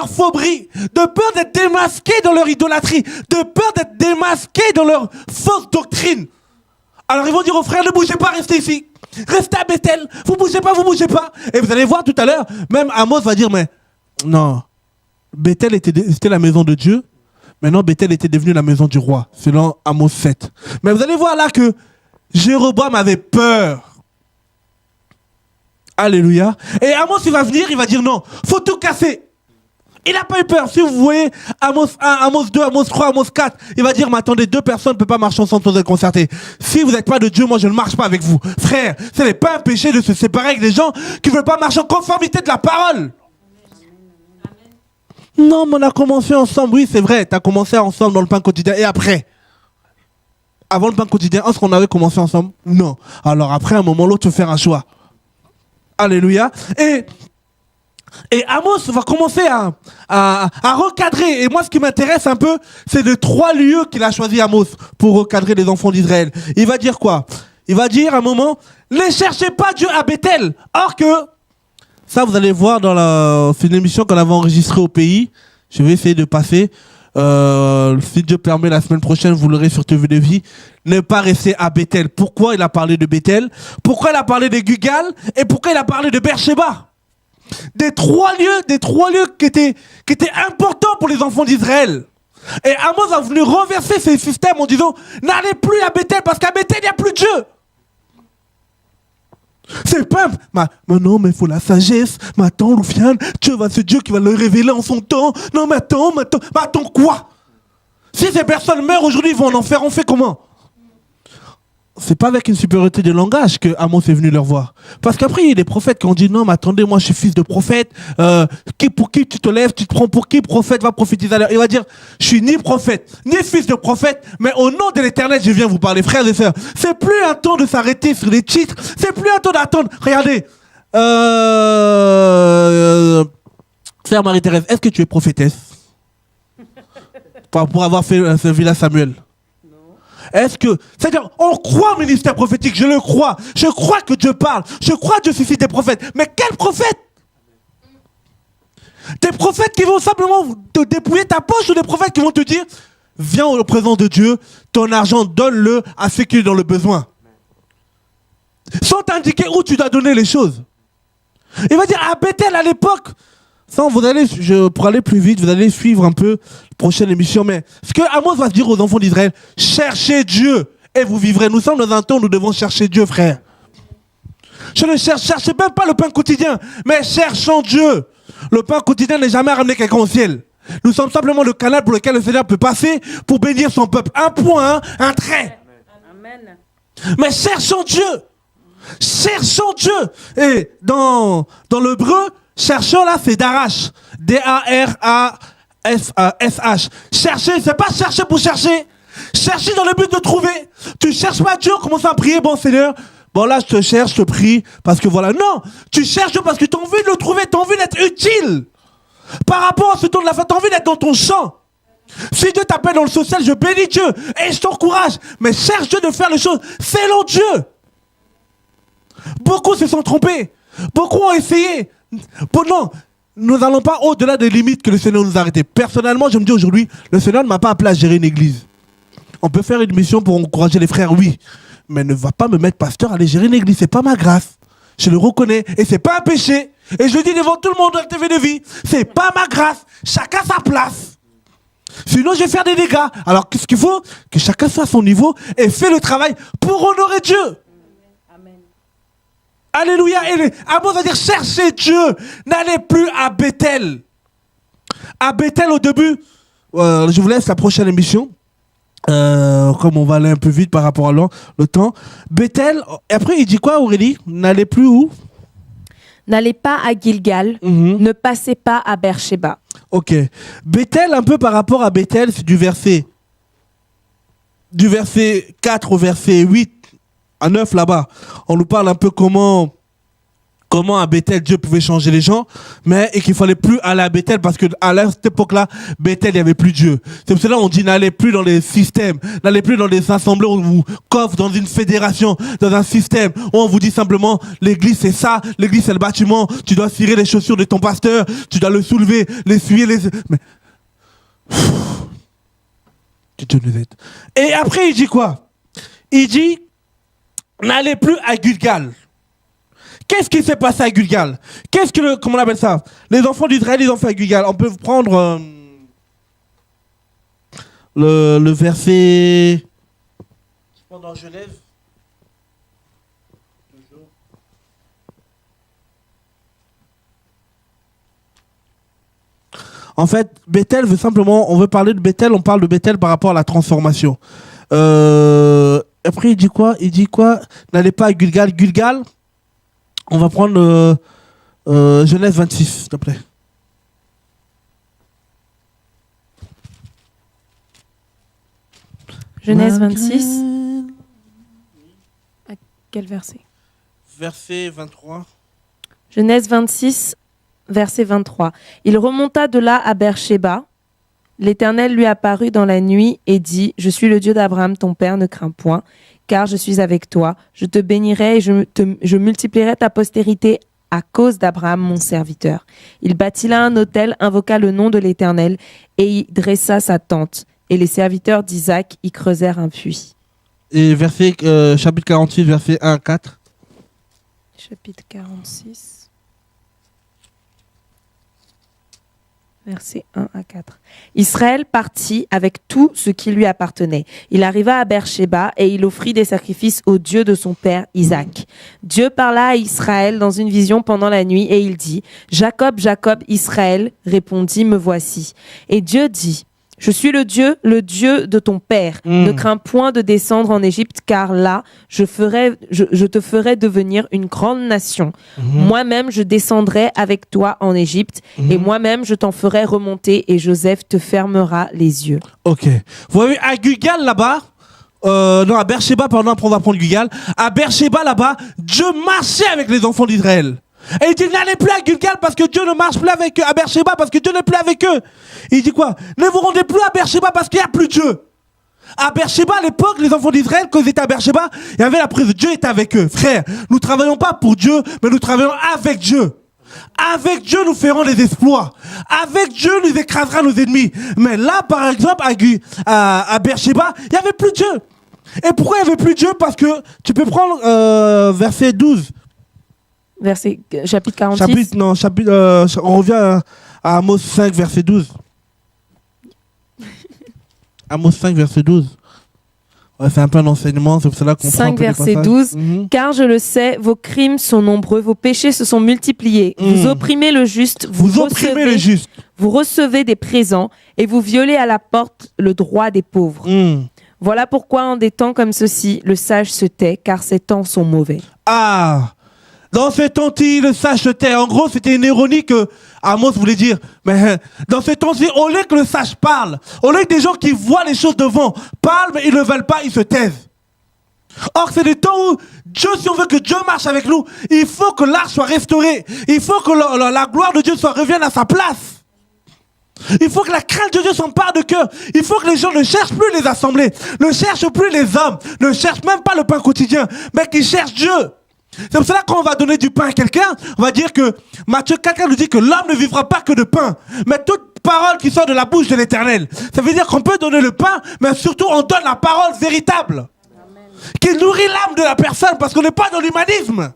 phobrie, de peur d'être démasqués dans leur idolâtrie, de peur d'être démasqués dans leur fausse doctrine. Alors ils vont dire aux frères, ne bougez pas, restez ici. Restez à Béthel, vous bougez pas. Et vous allez voir tout à l'heure, même Amos va dire, mais non, Béthel c'était la maison de Dieu. Maintenant, Béthel était devenu la maison du roi, selon Amos 7. Mais vous allez voir là que Jéroboam avait peur. Alléluia. Et Amos, il va venir, il va dire non, faut tout casser. Il n'a pas eu peur. Si vous voyez Amos 1, Amos 2, Amos 3, Amos 4, il va dire, mais attendez, deux personnes ne peuvent pas marcher ensemble sans être concertées. Si vous n'êtes pas de Dieu, moi je ne marche pas avec vous. Frère, ce n'est pas un péché de se séparer avec des gens qui ne veulent pas marcher en conformité de la parole. Non, mais on a commencé ensemble. Oui, c'est vrai, tu as commencé ensemble dans le pain quotidien. Et après? Avant le pain quotidien, est-ce qu'on avait commencé ensemble? Non. Alors après, à un moment ou l'autre, tu veux faire un choix. Alléluia. Et Amos va commencer à recadrer. Et moi, ce qui m'intéresse un peu, c'est de 3 lieux qu'il a choisi Amos pour recadrer les enfants d'Israël. Il va dire quoi? Il va dire à un moment, ne cherchez pas Dieu à Béthel. Or que, ça vous allez voir c'est une émission qu'on avait enregistrée au pays. Je vais essayer de passer. Si Dieu permet, la semaine prochaine, vous l'aurez sur TV de Vie. Ne pas rester à Béthel. Pourquoi il a parlé de Béthel? Pourquoi il a parlé de Gugal? Et pourquoi il a parlé de Beersheba? Des trois lieux qui étaient importants pour les enfants d'Israël. Et Amos a venu renverser ces systèmes en disant, n'allez plus à Béthel parce qu'à Béthel, il n'y a plus de Dieu. C'est pas... Mais non, mais il faut la sagesse. Mais attends, Loufiane, c'est Dieu qui va le révéler en son temps. Non, mais attends quoi? Si ces personnes meurent aujourd'hui, ils vont en enfer, on fait comment? C'est pas avec une supériorité de langage que Amos est venu leur voir. Parce qu'après, il y a des prophètes qui ont dit, non, mais attendez, moi je suis fils de prophète. Pour qui tu te lèves, tu te prends pour qui? Prophète va prophétiser à l'heure. Il va dire, je suis ni prophète, ni fils de prophète, mais au nom de l'Éternel, je viens vous parler, frères et sœurs. C'est plus un temps de s'arrêter sur les titres. C'est plus un temps d'attendre. Regardez. Sœur Marie-Thérèse, est-ce que tu es prophétesse? Pour avoir fait servi à Samuel. C'est-à-dire, on croit au ministère prophétique, je le crois. Je crois que Dieu parle. Je crois que Dieu suscite des prophètes. Mais quels prophètes? Des prophètes qui vont simplement te dépouiller ta poche ou des prophètes qui vont te dire, viens au présent de Dieu, ton argent, donne-le à ceux qui sont dans le besoin. Sans t'indiquer où tu dois donner les choses. Il va dire, à Béthel, à l'époque, pour aller plus vite, vous allez suivre un peu la prochaine émission, mais ce que Amos va se dire aux enfants d'Israël, cherchez Dieu et vous vivrez. Nous sommes dans un temps où nous devons chercher Dieu, frère. Je ne cherchez même pas le pain quotidien, mais cherchons Dieu. Le pain quotidien n'est jamais ramené quelqu'un au ciel. Nous sommes simplement le canal pour lequel le Seigneur peut passer pour bénir son peuple. Un point, un trait. Amen. Mais cherchons Dieu. Cherchons Dieu. Et dans l'hébreu, cherchons là, c'est Darash. D-A-R-A-S-H. Chercher, c'est pas chercher pour chercher. Chercher dans le but de trouver. Tu cherches pas Dieu, commence à prier, bon Seigneur. Bon là, je te cherche, je te prie, parce que voilà. Non, tu cherches Dieu parce que tu as envie de le trouver, tu as envie d'être utile. Par rapport à ce temps de la fête, tu as envie d'être dans ton champ. Si Dieu t'appelle dans le social, je bénis Dieu et je t'encourage. Mais cherche Dieu de faire les choses selon Dieu. Beaucoup se sont trompés. Beaucoup ont essayé. Bon, non, nous n'allons pas au-delà des limites que le Seigneur nous a arrêtées. Personnellement, je me dis aujourd'hui, le Seigneur ne m'a pas appelé à gérer une église. On peut faire une mission pour encourager les frères, oui. Mais ne va pas me mettre pasteur à aller gérer une église. C'est pas ma grâce. Je le reconnais. Et c'est pas un péché. Et je le dis devant tout le monde dans la TV de vie. C'est pas ma grâce. Chacun sa place. Sinon, je vais faire des dégâts. Alors, qu'est-ce qu'il faut? Que chacun soit à son niveau et fait le travail pour honorer Dieu. Amen. Alléluia. Amos va dire, cherchez Dieu. N'allez plus à Bethel. À Bethel, au début, je vous laisse la prochaine émission. Comme on va aller un peu vite par rapport à le temps. Bethel, et après il dit quoi, Aurélie? N'allez plus où? N'allez pas à Gilgal, ne passez pas à Beersheba. Ok. Bethel, un peu par rapport à Bethel, c'est du verset 4 au verset 8 à 9 là-bas. On nous parle un peu comment à Bethel Dieu pouvait changer les gens, mais et qu'il fallait plus aller à Bethel parce que à cette époque-là, Bethel, il n'y avait plus Dieu. C'est pour cela qu'on dit n'allez plus dans les systèmes, n'allez plus dans des assemblées où on vous coffre dans une fédération, dans un système où on vous dit simplement l'église c'est ça, l'église c'est le bâtiment, tu dois cirer les chaussures de ton pasteur, tu dois le soulever, l'essuyer, mais que Dieu nous aide. Et après il dit quoi? Il dit n'allez plus à Gilgal. Qu'est-ce qui s'est passé à Gilgal? Comment on appelle ça? Les enfants d'Israël, ils ont fait à Gilgal. On peut prendre le verset. Pendant Genèse. En fait, Bethel veut simplement. On veut parler de Bethel. On parle de Bethel par rapport à la transformation. Après, il dit quoi? N'allez pas à Gilgal. Gilgal. On va prendre Genèse 26, s'il te plaît. Genèse 26. À quel verset? Verset 23. Genèse 26, verset 23. Il remonta de là à Beersheba. L'Éternel lui apparut dans la nuit et dit, « Je suis le Dieu d'Abraham, ton père, ne crains point, car je suis avec toi. Je te bénirai et je multiplierai ta postérité à cause d'Abraham, mon serviteur. » Il bâtit là un autel, invoqua le nom de l'Éternel et y dressa sa tente. Et les serviteurs d'Isaac y creusèrent un puits. Et chapitre 46, versets 1 à 4. Chapitre 46. Versets 1 à 4. Israël partit avec tout ce qui lui appartenait. Il arriva à Beersheba et il offrit des sacrifices au Dieu de son père Isaac. Dieu parla à Israël dans une vision pendant la nuit et il dit, « Jacob, Jacob, Israël, répondit, me voici. » Et Dieu dit, « Je suis le Dieu de ton père. Ne crains point de descendre en Égypte, car là, je te ferai devenir une grande nation. Moi-même, je descendrai avec toi en Égypte, et moi-même, je t'en ferai remonter, et Joseph te fermera les yeux. » Ok. Vous voyez, à Gilgal, là-bas, à Beersheba, pardon, après on va prendre Gilgal. À Beersheba, là-bas, Dieu marchait avec les enfants d'Israël. Et il dit, n'allez plus à Gilgal parce que Dieu ne marche plus avec eux, à Beersheba parce que Dieu n'est plus avec eux. Il dit quoi? Ne vous rendez plus à Beersheba parce qu'il n'y a plus Dieu. À Beersheba, à l'époque, les enfants d'Israël, quand ils étaient à Beersheba, il y avait la prise de Dieu était avec eux. Frère, nous ne travaillons pas pour Dieu, mais nous travaillons avec Dieu. Avec Dieu, nous ferons des exploits. Avec Dieu, nous écrasera nos ennemis. Mais là, par exemple, à Beersheba, il n'y avait plus Dieu. Et pourquoi il n'y avait plus Dieu? Parce que tu peux prendre verset 12. Chapitre 46. On revient à Amos 5, verset 12. Amos 5, verset 12. Ouais, c'est un peu un enseignement, c'est pour cela qu'on 5, verset 12. Car je le sais, vos crimes sont nombreux, vos péchés se sont multipliés. Vous opprimez le juste, vous recevez des présents et vous violez à la porte le droit des pauvres. Voilà pourquoi en des temps comme ceux-ci, le sage se tait, car ces temps sont mauvais. Ah! Dans ces temps-ci, le sage se tait. En gros, c'était une ironie que Amos voulait dire. Mais dans ces temps-ci, au lieu que le sage parle, au lieu que des gens qui voient les choses devant parlent, mais ils ne veulent pas, ils se taisent. Or, c'est des temps où Dieu, si on veut que Dieu marche avec nous, il faut que l'arche soit restaurée. Il faut que la gloire de Dieu revienne à sa place. Il faut que la crainte de Dieu s'empare de cœur. Il faut que les gens ne cherchent plus les assemblées, ne cherchent plus les hommes, ne cherchent même pas le pain quotidien, mais qu'ils cherchent Dieu. C'est pour cela que quand on va donner du pain à quelqu'un, on va dire que Matthieu 4 nous dit que l'homme ne vivra pas que de pain, mais toute parole qui sort de la bouche de l'Éternel. Ça veut dire qu'on peut donner le pain, mais surtout on donne la parole véritable. Amen. Qui nourrit l'âme de la personne, parce qu'on n'est pas dans l'humanisme.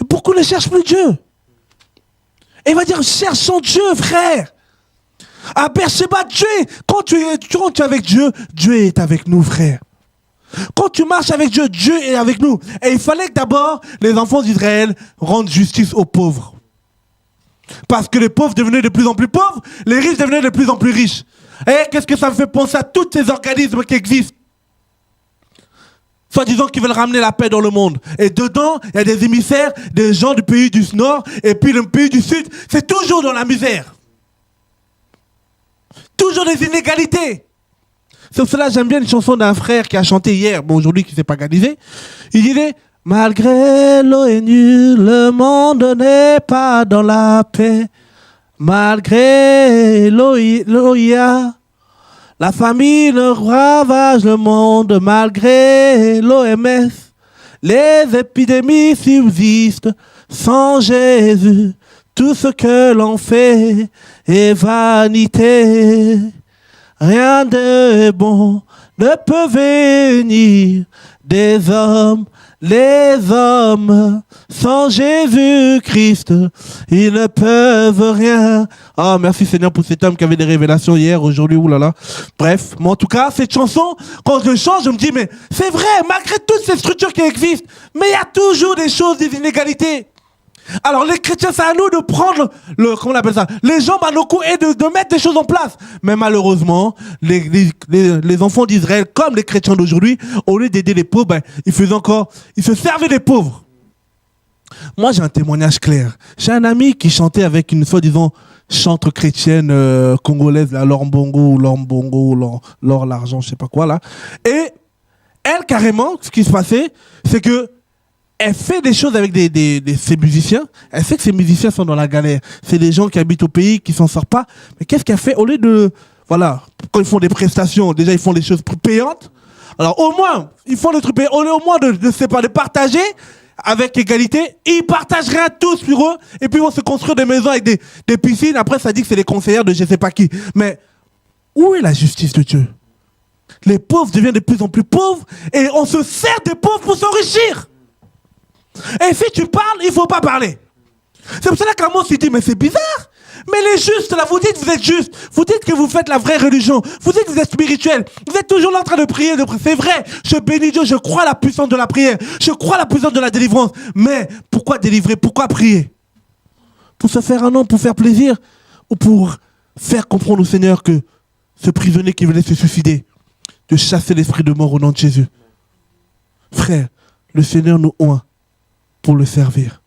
Beaucoup ne cherchent plus Dieu. Et il va dire, cherchons Dieu, frère. À Beersheba, Dieu, quand tu es avec Dieu, Dieu est avec nous, frère. Quand tu marches avec Dieu, Dieu est avec nous. Et il fallait que d'abord, les enfants d'Israël rendent justice aux pauvres. Parce que les pauvres devenaient de plus en plus pauvres, les riches devenaient de plus en plus riches. Et qu'est-ce que ça me fait penser à tous ces organismes qui existent, soi-disant qu'ils veulent ramener la paix dans le monde. Et dedans, il y a des émissaires, des gens du pays du Nord, et puis le pays du Sud, c'est toujours dans la misère. Toujours des inégalités. C'est pour cela que j'aime bien une chanson d'un frère qui a chanté hier, bon aujourd'hui qui s'est pas organisé. Il disait, malgré l'ONU, le monde n'est pas dans la paix. Malgré l'OIA, la famine ravage le monde. Malgré l'OMS, les épidémies subsistent. Sans Jésus, tout ce que l'on fait est vanité. Rien de bon ne peut venir des hommes. Les hommes, sans Jésus-Christ, ils ne peuvent rien. Ah, merci Seigneur pour cet homme qui avait des révélations hier, aujourd'hui, oulala. Bref, mais en tout cas, cette chanson, quand je chante, je me dis, mais c'est vrai, malgré toutes ces structures qui existent, mais il y a toujours des choses, des inégalités. Alors les chrétiens, c'est à nous de prendre comment on appelle ça, les jambes à nos coups et de mettre des choses en place. Mais malheureusement, les enfants d'Israël, comme les chrétiens d'aujourd'hui, au lieu d'aider les pauvres, ils se servaient des pauvres. Moi, j'ai un témoignage clair. J'ai un ami qui chantait avec une soi-disant chantre chrétienne congolaise, la Lombongo, l'or, l'argent, je sais pas quoi là. Et elle, carrément, ce qui se passait, c'est que elle fait des choses avec ses musiciens. Elle sait que ces musiciens sont dans la galère. C'est des gens qui habitent au pays, qui s'en sortent pas. Mais qu'est-ce qu'elle fait? Au lieu de... Voilà, quand ils font des prestations, déjà ils font des choses payantes. Alors au moins, ils font des trucs payants. Au lieu au moins de partager avec égalité, ils partagent rien tous sur eux. Et puis ils vont se construire des maisons avec des piscines. Après, ça dit que c'est les conseillères de je sais pas qui. Mais où est la justice de Dieu? Les pauvres deviennent de plus en plus pauvres et on se sert des pauvres pour s'enrichir. Et si tu parles, il ne faut pas parler. C'est pour cela qu'Amos il dit, mais c'est bizarre. Mais les justes, là, vous dites que vous êtes justes. Vous dites que vous faites la vraie religion. Vous dites que vous êtes spirituel. Vous êtes toujours là en train de prier. C'est vrai, je bénis Dieu, je crois à la puissance de la prière. Je crois à la puissance de la délivrance. Mais pourquoi délivrer? Pourquoi prier? Pour se faire un nom, pour faire plaisir? Ou pour faire comprendre au Seigneur que ce prisonnier qui venait se suicider, de chasser l'esprit de mort au nom de Jésus? Frère, le Seigneur nous oint pour le servir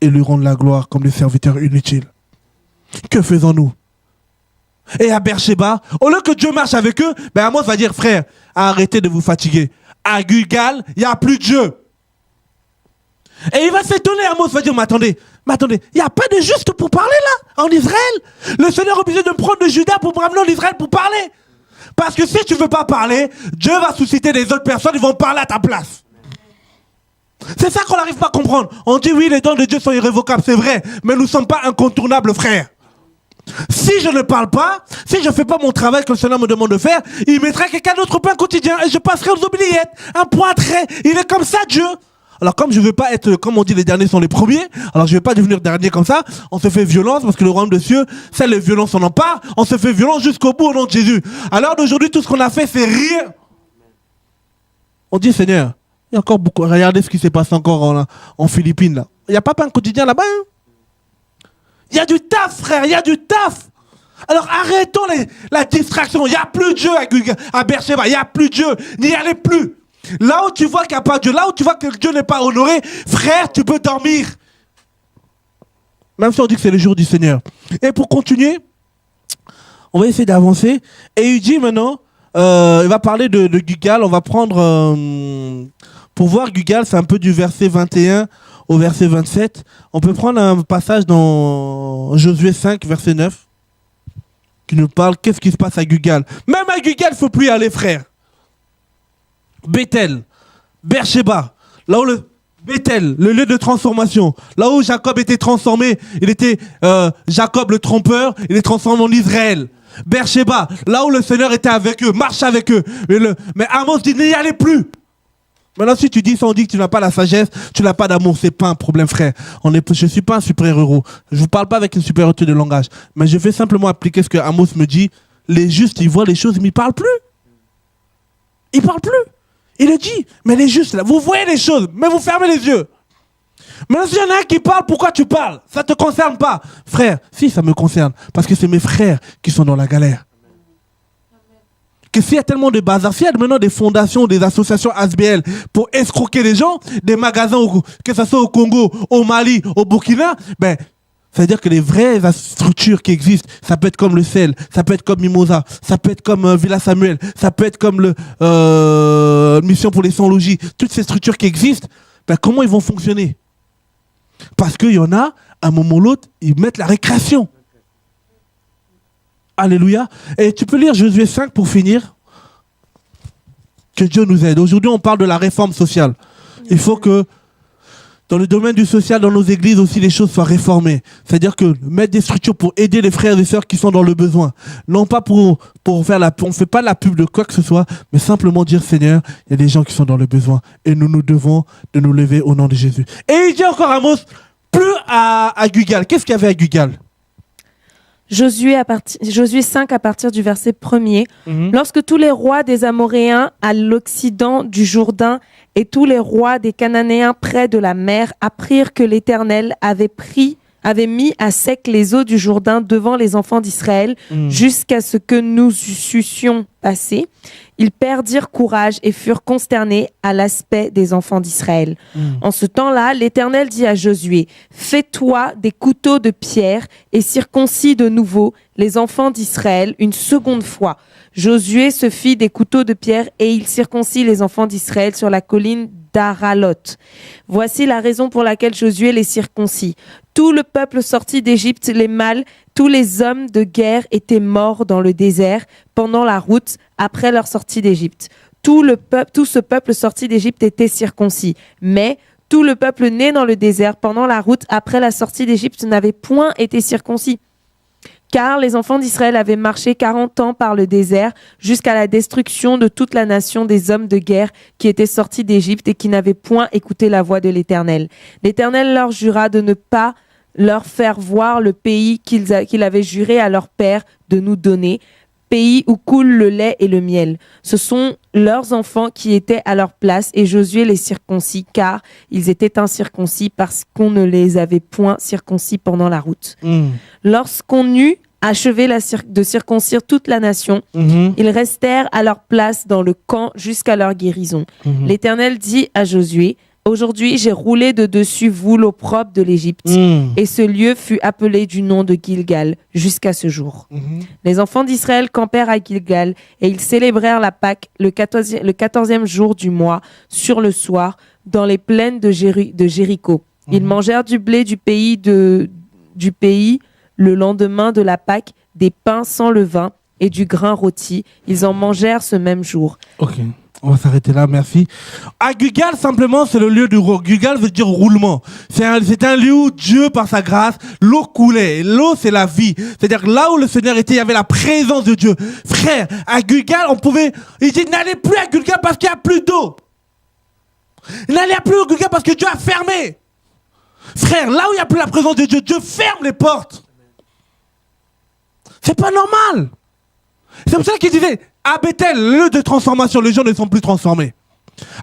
et lui rendre la gloire comme des serviteurs inutiles. Que faisons-nous? Et à Beersheba, au lieu que Dieu marche avec eux, Amos va dire, frère, arrêtez de vous fatiguer. À Gilgal, il n'y a plus de Dieu. Et il va s'étonner, Amos va dire, mais attendez, il n'y a pas de juste pour parler là, en Israël. Le Seigneur est obligé de prendre de Juda pour me ramener en Israël pour parler. Parce que si tu ne veux pas parler, Dieu va susciter des autres personnes, ils vont parler à ta place. C'est ça qu'on n'arrive pas à comprendre. On dit oui, les dons de Dieu sont irrévocables, c'est vrai, mais nous ne sommes pas incontournables, frère. Si je ne parle pas, si je ne fais pas mon travail que le Seigneur me demande de faire, il mettra quelqu'un d'autre au pain quotidien et je passerai aux oubliettes. Un point trait, il est comme ça, Dieu. Alors comme je ne veux pas être, comme on dit, les derniers sont les premiers, alors je ne vais pas devenir dernier comme ça, on se fait violence parce que le royaume des cieux, c'est les violences, on en parle, on se fait violence jusqu'au bout au nom de Jésus. Alors d'aujourd'hui, tout ce qu'on a fait, c'est rien. On dit, Seigneur, il y a encore beaucoup. Regardez ce qui s'est passé encore en Philippines. Là. Il n'y a pas un quotidien là-bas. Hein? Il y a du taf, frère. Il y a du taf. Alors arrêtons la distraction. Il n'y a plus de Dieu à Beersheba. Il n'y a plus de Dieu. N'y allez plus. Là où tu vois qu'il n'y a pas de Dieu, là où tu vois que Dieu n'est pas honoré, frère, tu peux dormir. Même si on dit que c'est le jour du Seigneur. Et pour continuer, on va essayer d'avancer. Et il dit maintenant, il va parler de Gilgal. On va prendre... pour voir Gilgal, c'est un peu du verset 21 au verset 27. On peut prendre un passage dans Josué 5, verset 9, qui nous parle qu'est-ce qui se passe à Gilgal. Même à Gilgal, il ne faut plus y aller, frère. Bethel, Beersheba, là où le Bethel, le lieu de transformation, là où Jacob était transformé, il était Jacob le trompeur, il est transformé en Israël. Beersheba, là où le Seigneur était avec eux, marche avec eux. Mais Amos dit, n'y allez plus. Maintenant, si tu dis ça, on dit que tu n'as pas la sagesse, tu n'as pas d'amour, c'est pas un problème, frère. Je suis pas un super-héros. Je vous parle pas avec une supériorité de langage. Mais je vais simplement appliquer ce que Amos me dit. Les justes, ils voient les choses, mais ils parlent plus. Ils parlent plus. Il le dit. Mais les justes, là, vous voyez les choses, mais vous fermez les yeux. Maintenant, s'il y en a un qui parle, pourquoi tu parles? Ça te concerne pas. Frère, si, ça me concerne. Parce que c'est mes frères qui sont dans la galère. Que s'il y a tellement de bazar, s'il y a maintenant des fondations, des associations ASBL pour escroquer les gens, des magasins, que ce soit au Congo, au Mali, au Burkina, ben, ça veut dire que les vraies structures qui existent, ça peut être comme le CEL, ça peut être comme Mimosa, ça peut être comme Villa Samuel, ça peut être comme le Mission pour les sans-logis, toutes ces structures qui existent, ben, comment ils vont fonctionner? Parce qu'il y en a, à un moment ou l'autre, ils mettent la récréation. Alléluia. Et tu peux lire Josué 5 pour finir. Que Dieu nous aide. Aujourd'hui, on parle de la réforme sociale. Il faut que, dans le domaine du social, dans nos églises aussi, les choses soient réformées. C'est-à-dire que mettre des structures pour aider les frères et sœurs qui sont dans le besoin. Non pas pour faire on ne fait pas la pub de quoi que ce soit, mais simplement dire, Seigneur, il y a des gens qui sont dans le besoin. Et nous devons de nous lever au nom de Jésus. Et il dit encore Amos, plus à Gilgal. Qu'est-ce qu'il y avait à Gilgal? Josué 5 à partir du verset 1er. Lorsque tous les rois des Amoréens à l'occident du Jourdain et tous les rois des Cananéens près de la mer apprirent que l'Éternel avait mis à sec les eaux du Jourdain devant les enfants d'Israël jusqu'à ce que nous eussions passé, ils perdirent courage et furent consternés à l'aspect des enfants d'Israël. En ce temps-là, l'Éternel dit à Josué, « Fais-toi des couteaux de pierre et circoncis de nouveau les enfants d'Israël une seconde fois. » Josué se fit des couteaux de pierre et il circoncit les enfants d'Israël sur la colline d'Aralot. Voici la raison pour laquelle Josué les circoncit. Tout le peuple sorti d'Égypte, les mâles, tous les hommes de guerre étaient morts dans le désert pendant la route après leur sortie d'Égypte. Tout ce peuple sorti d'Égypte était circoncis. Mais tout le peuple né dans le désert pendant la route après la sortie d'Égypte n'avait point été circoncis. Car les enfants d'Israël avaient marché 40 ans par le désert jusqu'à la destruction de toute la nation des hommes de guerre qui étaient sortis d'Égypte et qui n'avaient point écouté la voix de l'Éternel. L'Éternel leur jura de ne pas leur faire voir le pays qu'il avait juré à leur père de nous donner, pays où coule le lait et le miel. Ce sont leurs enfants qui étaient à leur place et Josué les circoncis car ils étaient incirconcis parce qu'on ne les avait point circoncis pendant la route. Lorsqu'on eut achevé de circoncire toute la nation, ils restèrent à leur place dans le camp jusqu'à leur guérison. L'Éternel dit à Josué, « Aujourd'hui, j'ai roulé de dessus vous l'opprobre de l'Égypte. » Et ce lieu fut appelé du nom de Gilgal jusqu'à ce jour. Les enfants d'Israël campèrent à Gilgal et ils célébrèrent la Pâque le 14e jour du mois, sur le soir, dans les plaines de Jéricho. Ils mangèrent du blé du pays le lendemain de la Pâque, des pains sans levain et du grain rôti. Ils en mangèrent ce même jour. Ok. On va s'arrêter là, merci. À Gilgal, simplement, c'est le lieu du roi. Gilgal veut dire roulement. C'est un lieu où Dieu, par sa grâce, l'eau coulait. L'eau, c'est la vie. C'est-à-dire là où le Seigneur était, il y avait la présence de Dieu. Frère, à Gilgal, il dit, n'allez plus à Gilgal parce qu'il n'y a plus d'eau. N'allez plus à Gilgal parce que Dieu a fermé. Frère, là où il n'y a plus la présence de Dieu, Dieu ferme les portes. C'est pas normal. C'est pour ça qu'il disait, à Bethel, lieu de transformation, les gens ne sont plus transformés.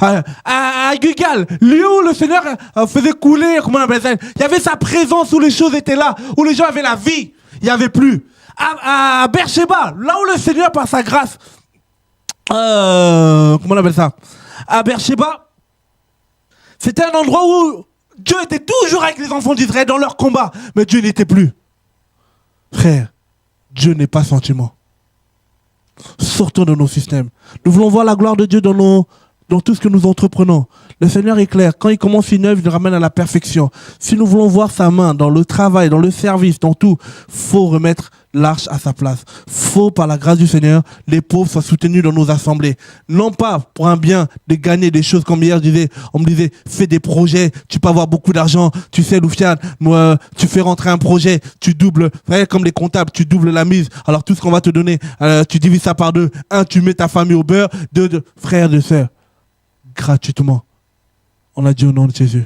À Gilgal, lieu où le Seigneur faisait couler, comment on appelle ça, il y avait sa présence où les choses étaient là, où les gens avaient la vie, il n'y avait plus. À Beersheba, là où le Seigneur, par sa grâce, comment on appelle ça, à Beersheba, c'était un endroit où Dieu était toujours avec les enfants d'Israël dans leur combat, mais Dieu n'était plus. Frère, Dieu n'est pas sentiment. Sortons de nos systèmes. Nous voulons voir la gloire de Dieu dans tout ce que nous entreprenons. Le Seigneur est clair. Quand il commence une œuvre, il le ramène à la perfection. Si nous voulons voir sa main dans le travail, dans le service, dans tout, faut remettre l'arche à sa place. Faut, par la grâce du Seigneur, les pauvres soient soutenus dans nos assemblées. Non pas pour un bien de gagner des choses comme hier, on me disait, fais des projets, tu peux avoir beaucoup d'argent. Tu sais, Loufiane, tu fais rentrer un projet, tu doubles, comme les comptables, tu doubles la mise. Alors tout ce qu'on va te donner, tu divises ça par 2. 1, tu mets ta famille au beurre. 2, frères et sœurs, gratuitement. On a dit au nom de Jésus.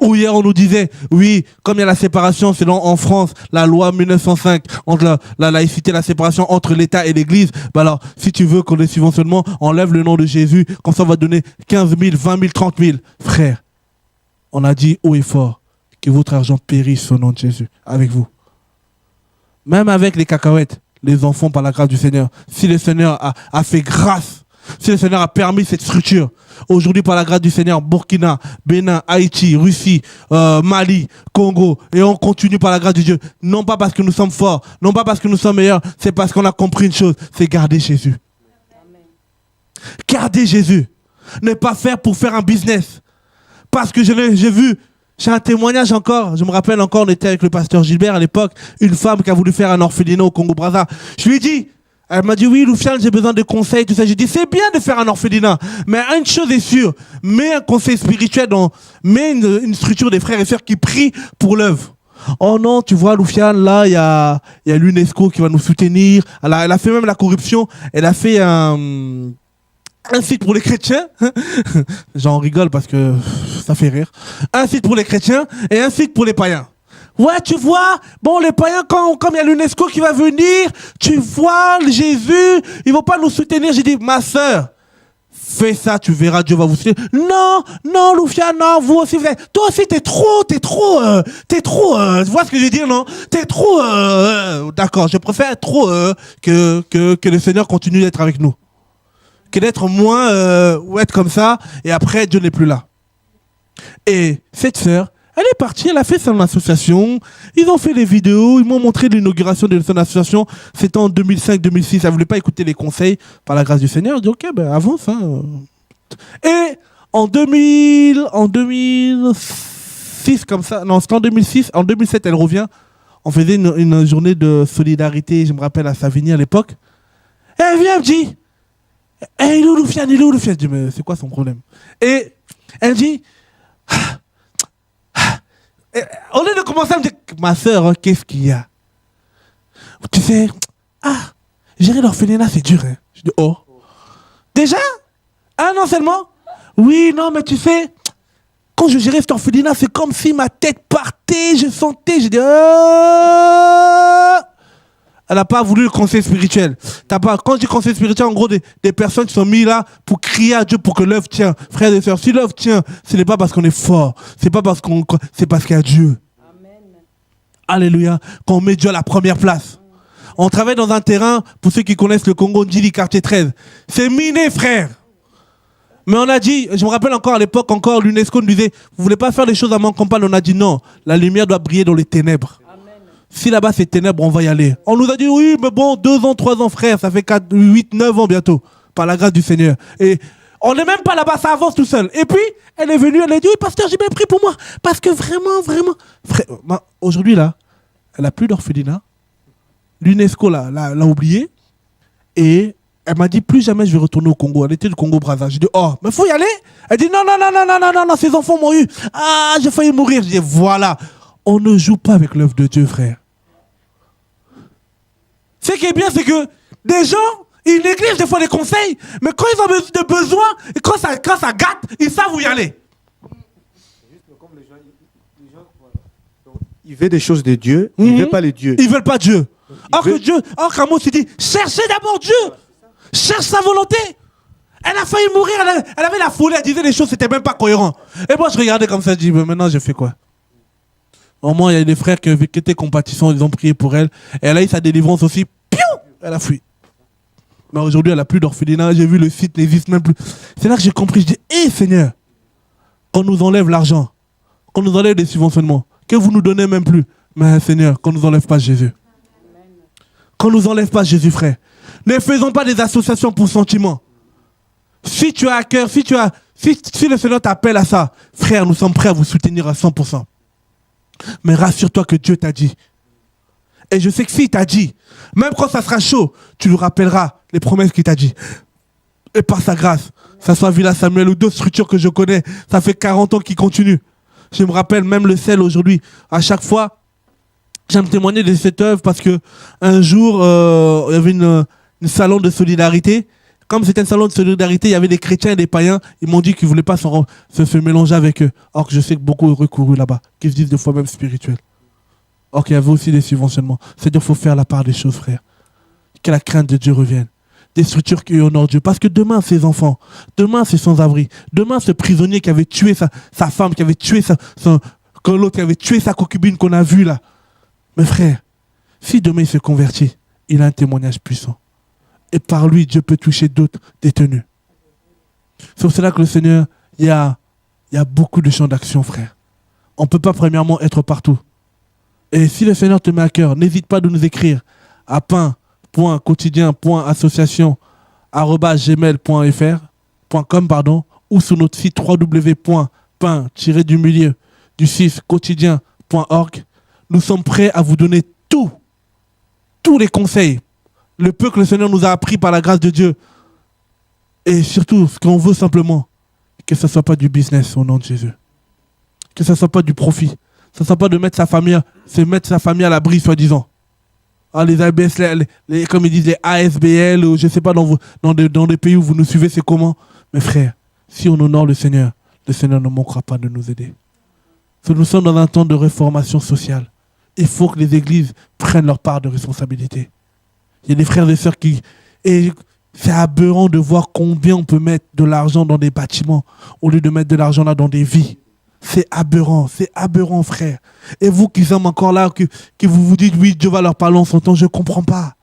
Ou hier, on nous disait, oui, comme il y a la séparation, c'est en France, la loi 1905, entre la laïcité, la séparation entre l'État et l'Église. Bah alors, si tu veux qu'on ait subventionnement, enlève le nom de Jésus, comme ça on va donner 15 000, 20 000, 30 000. Frère, on a dit haut et fort que votre argent périsse au nom de Jésus, avec vous. Même avec les cacahuètes, les enfants par la grâce du Seigneur. Si le Seigneur a fait grâce, si le Seigneur a permis cette structure, aujourd'hui par la grâce du Seigneur, Burkina, Bénin, Haïti, Russie, Mali, Congo, et on continue par la grâce de Dieu. Non pas parce que nous sommes forts, non pas parce que nous sommes meilleurs, c'est parce qu'on a compris une chose, c'est garder Jésus. Amen. Garder Jésus. Ne pas faire pour faire un business. Parce que j'ai vu, j'ai un témoignage encore, je me rappelle encore, on était avec le pasteur Gilbert à l'époque, une femme qui a voulu faire un orphelinat au Congo-Brazza. Je lui ai dit, elle m'a dit, oui, Loufiane, j'ai besoin de conseils, tout ça. J'ai dit, c'est bien de faire un orphelinat, mais une chose est sûre, mets un conseil spirituel, mets une structure des frères et sœurs qui prient pour l'œuvre. Oh non, tu vois, Loufiane, là, il y a l'UNESCO qui va nous soutenir. Elle a fait même la corruption. Elle a fait un site pour les chrétiens. J'en rigole parce que ça fait rire. Un site pour les chrétiens et un site pour les païens. Ouais, tu vois, bon, les païens, comme il y a l'UNESCO qui va venir, tu vois, Jésus, ils vont pas nous soutenir. J'ai dit, ma sœur, fais ça, tu verras, Dieu va vous soutenir. Non, Loufiane, non, vous aussi, toi aussi, t'es trop, tu vois ce que je veux dire, non? T'es trop, d'accord, je préfère être trop, que le Seigneur continue d'être avec nous. Que d'être moins, ou être comme ça, et après, Dieu n'est plus là. Et cette sœur, elle est partie, elle a fait son association, ils ont fait des vidéos, ils m'ont montré l'inauguration de son association, c'était en 2005-2006, elle ne voulait pas écouter les conseils par la grâce du Seigneur, elle dit ok, ben avance. Hein. Et en 2006, comme ça, non c'était en 2006, en 2007 elle revient, on faisait une journée de solidarité, je me rappelle à Savigny à l'époque, et elle vient, elle me dit, hey, il est où Loufiane, je dis mais c'est quoi son problème? Et elle dit, au lieu de commencer à me dire, ma soeur, hein, qu'est-ce qu'il y a? Tu sais, gérer l'orphelinat, c'est dur. Hein. Je dis, oh. Déjà? Non seulement? Oui, non, mais tu sais, quand je gérais cet orphelinat, c'est comme si ma tête partait, je sentais, j'ai dit, Elle n'a pas voulu le conseil spirituel. Quand je dis conseil spirituel, en gros, des personnes qui sont mises là pour crier à Dieu pour que l'œuvre tient. Frères et sœurs, si l'œuvre tient, ce n'est pas parce qu'on est fort. C'est parce qu'il y a Dieu. Amen. Alléluia. Quand on met Dieu à la première place. On travaille dans un terrain, pour ceux qui connaissent le Congo, Ndjili, quartier 13. C'est miné, frère. Mais on a dit, je me rappelle encore à l'époque, l'UNESCO nous disait, vous voulez pas faire les choses à mon campagne? On a dit non, la lumière doit briller dans les ténèbres. Si là-bas c'est ténèbres, on va y aller. On nous a dit oui, mais bon, 2 ans, 3 ans, frère, ça fait 4, 8, 9 ans bientôt, par la grâce du Seigneur. Et on n'est même pas là-bas, ça avance tout seul. Et puis, elle est venue, elle a dit oui, pasteur, j'ai bien pris pour moi. Parce que vraiment, frère, aujourd'hui là, elle n'a plus d'orphelinat. L'UNESCO l'a oublié. Et elle m'a dit plus jamais je vais retourner au Congo. Elle était du Congo-Brazza. J'ai dit oh, mais faut y aller. Elle dit non, ces enfants m'ont eu. J'ai failli mourir. J'ai dit voilà. On ne joue pas avec l'œuvre de Dieu, frère. Ce qui est bien, c'est que des gens, ils négligent des fois les conseils, mais quand ils ont besoin, et quand ça gâte, ils savent où y aller. Comme les gens ils veulent des choses de Dieu, ils ne veulent pas les dieux. Ils ne veulent pas Dieu. Or Ramos s'est dit, cherchez d'abord Dieu. Cherche sa volonté. Elle a failli mourir, elle avait la folie, elle disait des choses, c'était même pas cohérent. Et moi, je regardais comme ça, je dis, mais maintenant, je fais quoi? Au moins, il y a des frères qui étaient compatissants, ils ont prié pour elle. Et elle a eu sa délivrance aussi. Piou, elle a fui. Mais aujourd'hui, elle n'a plus d'orphelinat. J'ai vu le site n'existe même plus. C'est là que j'ai compris. Je dis, hé Seigneur, qu'on nous enlève l'argent, qu'on nous enlève des subventionnements, que vous nous donnez même plus. Mais Seigneur, qu'on ne nous enlève pas Jésus. Qu'on ne nous enlève pas Jésus, frère. Ne faisons pas des associations pour sentiments. Si tu as à cœur, si le Seigneur t'appelle à ça, frère, nous sommes prêts à vous soutenir à 100%. Mais rassure-toi que Dieu t'a dit. Et je sais que s'il t'a dit, même quand ça sera chaud, tu lui rappelleras les promesses qu'il t'a dit. Et par sa grâce, ça soit Villa Samuel ou d'autres structures que je connais, ça fait 40 ans qu'ils continuent. Je me rappelle même le sel aujourd'hui. À chaque fois, j'aime témoigner de cette œuvre parce que un jour, il y avait une salon de solidarité. Comme c'était un salon de solidarité, il y avait des chrétiens et des païens. Ils m'ont dit qu'ils ne voulaient pas se mélanger avec eux. Alors que je sais que beaucoup ont recouru là-bas, qui se disent des fois même spirituels. Or qu'il y avait aussi des subventionnements. C'est-à-dire qu'il faut faire la part des choses, frère. Que la crainte de Dieu revienne. Des structures qui honorent Dieu. Parce que demain, ces enfants, demain, ces sans-abri, demain, ce prisonnier qui avait tué sa femme, qui avait tué l'autre qui avait tué sa concubine qu'on a vu là. Mais frère, si demain il se convertit, il a un témoignage puissant. Et par lui, Dieu peut toucher d'autres détenus. C'est pour cela que le Seigneur, il y a beaucoup de champs d'action, frère. On ne peut pas premièrement être partout. Et si le Seigneur te met à cœur, n'hésite pas de nous écrire à pain.quotidien.association@gmail.com ou sur notre site www.pain-du-6quotidien.org. Nous sommes prêts à vous donner tous les conseils, le peu que le Seigneur nous a appris par la grâce de Dieu. Et surtout, ce qu'on veut simplement, que ce ne soit pas du business au nom de Jésus. Que ce ne soit pas du profit. Ce ne soit pas de mettre sa famille à l'abri, soi-disant. Ah, les ABS, comme ils disent, les ASBL, ou je ne sais pas, dans des pays où vous nous suivez, c'est comment. Mais frère, si on honore le Seigneur ne manquera pas de nous aider. Parce que nous sommes dans un temps de réformation sociale. Il faut que les églises prennent leur part de responsabilité. Il y a des frères et sœurs et c'est aberrant de voir combien on peut mettre de l'argent dans des bâtiments au lieu de mettre de l'argent là dans des vies. C'est aberrant, frère. Et vous qui sommes encore là, que vous vous dites, oui, Dieu va leur parler en son temps, je ne comprends pas.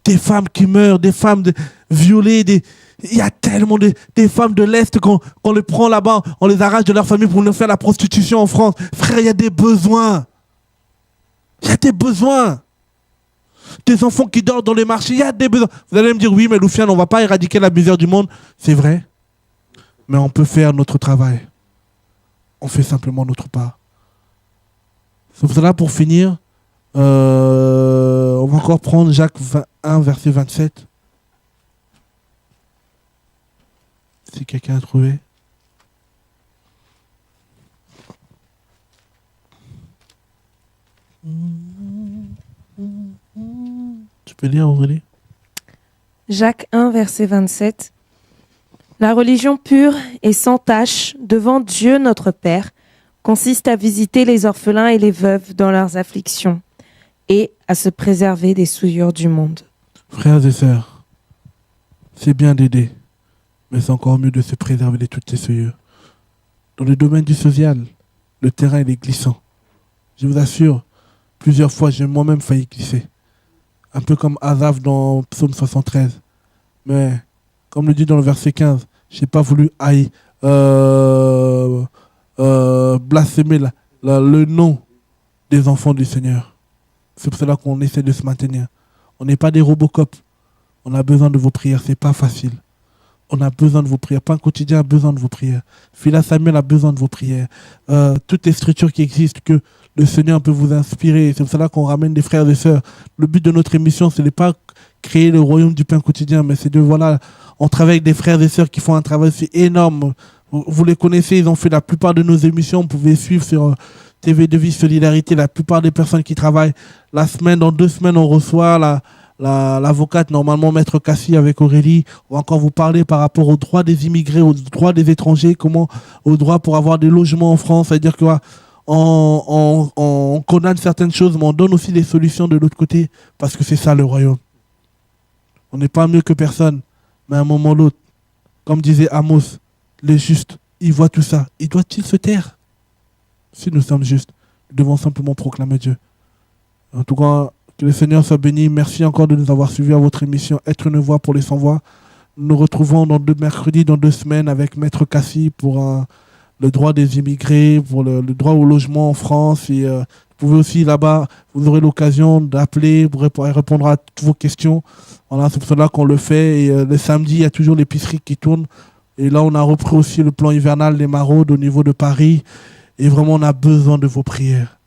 Des femmes qui meurent, des femmes violées, il y a tellement des femmes de l'Est qu'on les prend là-bas, on les arrache de leur famille pour nous faire la prostitution en France. Frère, il y a des besoins. Il y a des besoins. Des enfants qui dorment dans les marchés, il y a des besoins. Vous allez me dire, oui, mais Loufiane, on ne va pas éradiquer la misère du monde. C'est vrai. Mais on peut faire notre travail. On fait simplement notre part. C'est pour cela, pour finir, on va encore prendre Jacques 1, verset 27. Si quelqu'un a trouvé. Tu peux lire, Aurélie? Jacques 1, verset 27. La religion pure et sans tache devant Dieu notre Père consiste à visiter les orphelins et les veuves dans leurs afflictions et à se préserver des souillures du monde. Frères et sœurs, c'est bien d'aider, mais c'est encore mieux de se préserver de toutes ces souillures. Dans le domaine du social, le terrain il est glissant. Je vous assure, plusieurs fois j'ai moi-même failli glisser. Un peu comme Asaph dans Psaume 73. Mais comme le dit dans le verset 15, je n'ai pas voulu blasphémer le nom des enfants du Seigneur. C'est pour cela qu'on essaie de se maintenir. On n'est pas des Robocop. On a besoin de vos prières. Ce n'est pas facile. On a besoin de vos prières. Pain Quotidien a besoin de vos prières. Villa Samuel a besoin de vos prières. Toutes les structures qui existent, que le Seigneur peut vous inspirer. C'est pour cela qu'on ramène des frères et sœurs. Le but de notre émission, ce n'est pas créer le royaume du pain quotidien, mais c'est de, voilà, on travaille avec des frères et sœurs qui font un travail aussi énorme. Vous les connaissez, ils ont fait la plupart de nos émissions. Vous pouvez suivre sur TV de Vie Solidarité la plupart des personnes qui travaillent. Dans 2 semaines, on reçoit l'avocate, normalement Maître Cassie avec Aurélie. On va encore vous parler par rapport aux droits des immigrés, aux droits des étrangers, aux droits pour avoir des logements en France. C'est-à-dire que on condamne certaines choses, mais on donne aussi des solutions de l'autre côté, parce que c'est ça le royaume. On n'est pas mieux que personne, mais à un moment ou l'autre, comme disait Amos, les justes, ils voient tout ça. Ils doivent-ils se taire? Si nous sommes justes, nous devons simplement proclamer Dieu. En tout cas, que le Seigneur soit béni. Merci encore de nous avoir suivis à votre émission Être une voix pour les sans-voix. Nous nous retrouvons mercredi, dans 2 semaines, avec Maître Cassie pour le droit des immigrés, pour le droit au logement en France. Et vous pouvez aussi là-bas, vous aurez l'occasion d'appeler pour répondre à toutes vos questions. Voilà, c'est pour cela qu'on le fait. Et le samedi, il y a toujours l'épicerie qui tourne. Et là, on a repris aussi le plan hivernal des maraudes au niveau de Paris. Et vraiment, on a besoin de vos prières.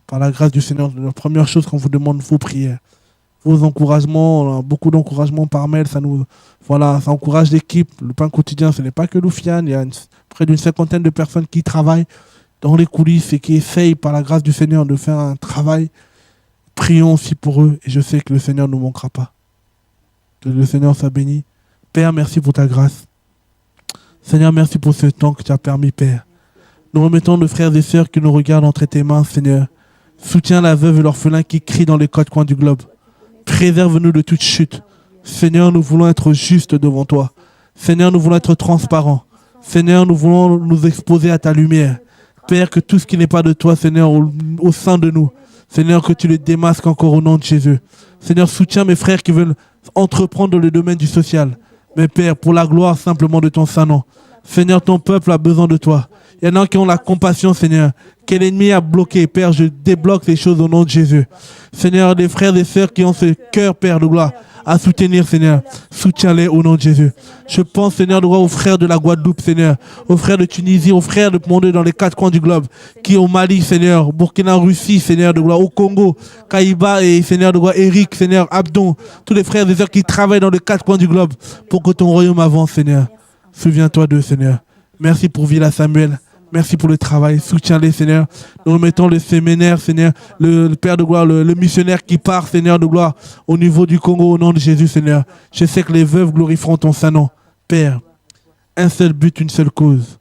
Par la grâce du Seigneur, la première chose qu'on vous demande, vos prières, vos encouragements, beaucoup d'encouragements par mail, ça encourage l'équipe. Le pain quotidien, ce n'est pas que Loufiane, il y a près d'une 50aine de personnes qui travaillent dans les coulisses et qui essayent par la grâce du Seigneur de faire un travail. Prions aussi pour eux et je sais que le Seigneur ne nous manquera pas. Que le Seigneur soit béni. Père, merci pour ta grâce. Seigneur, merci pour ce temps que tu as permis, Père. Nous remettons nos frères et sœurs qui nous regardent entre tes mains, Seigneur. Soutiens la veuve et l'orphelin qui crient dans les quatre coins du globe. Préserve-nous de toute chute. Seigneur, nous voulons être justes devant toi. Seigneur, nous voulons être transparents. Seigneur, nous voulons nous exposer à ta lumière. Père, que tout ce qui n'est pas de toi, Seigneur, au sein de nous, Seigneur, que tu le démasques encore au nom de Jésus. Seigneur, soutiens mes frères qui veulent entreprendre dans le domaine du social. Mais Père, pour la gloire simplement de ton saint nom. Seigneur, ton peuple a besoin de toi. Il y en a qui ont la compassion, Seigneur, que l'ennemi a bloqué. Père, je débloque ces choses au nom de Jésus. Seigneur, des frères et sœurs qui ont ce cœur, Père de gloire, à soutenir, Seigneur. Soutiens-les au nom de Jésus. Je pense, Seigneur, de gloire, aux frères de la Guadeloupe, Seigneur, aux frères de Tunisie, aux frères de monde dans les quatre coins du globe, qui au Mali, Seigneur, Burkina, Russie, Seigneur de gloire, au Congo, Kaïba et Seigneur de gloire, Eric, Seigneur, Abdon, tous les frères et sœurs qui travaillent dans les quatre coins du globe pour que ton royaume avance, Seigneur. Souviens-toi d'eux, Seigneur. Merci pour Villa Samuel. Merci pour le travail. Soutiens-les, Seigneur. Nous remettons le séminaire, Seigneur, le Père de gloire, le missionnaire qui part, Seigneur de gloire, au niveau du Congo, au nom de Jésus, Seigneur. Je sais que les veuves glorifieront ton saint nom. Père, un seul but, une seule cause,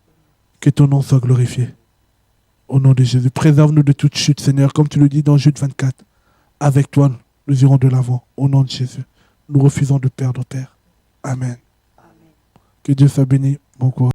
que ton nom soit glorifié. Au nom de Jésus, préserve-nous de toute chute, Seigneur, comme tu le dis dans Jude 24. Avec toi, nous irons de l'avant. Au nom de Jésus, nous refusons de perdre, Père. Amen. Que Dieu soit béni. Bon courage.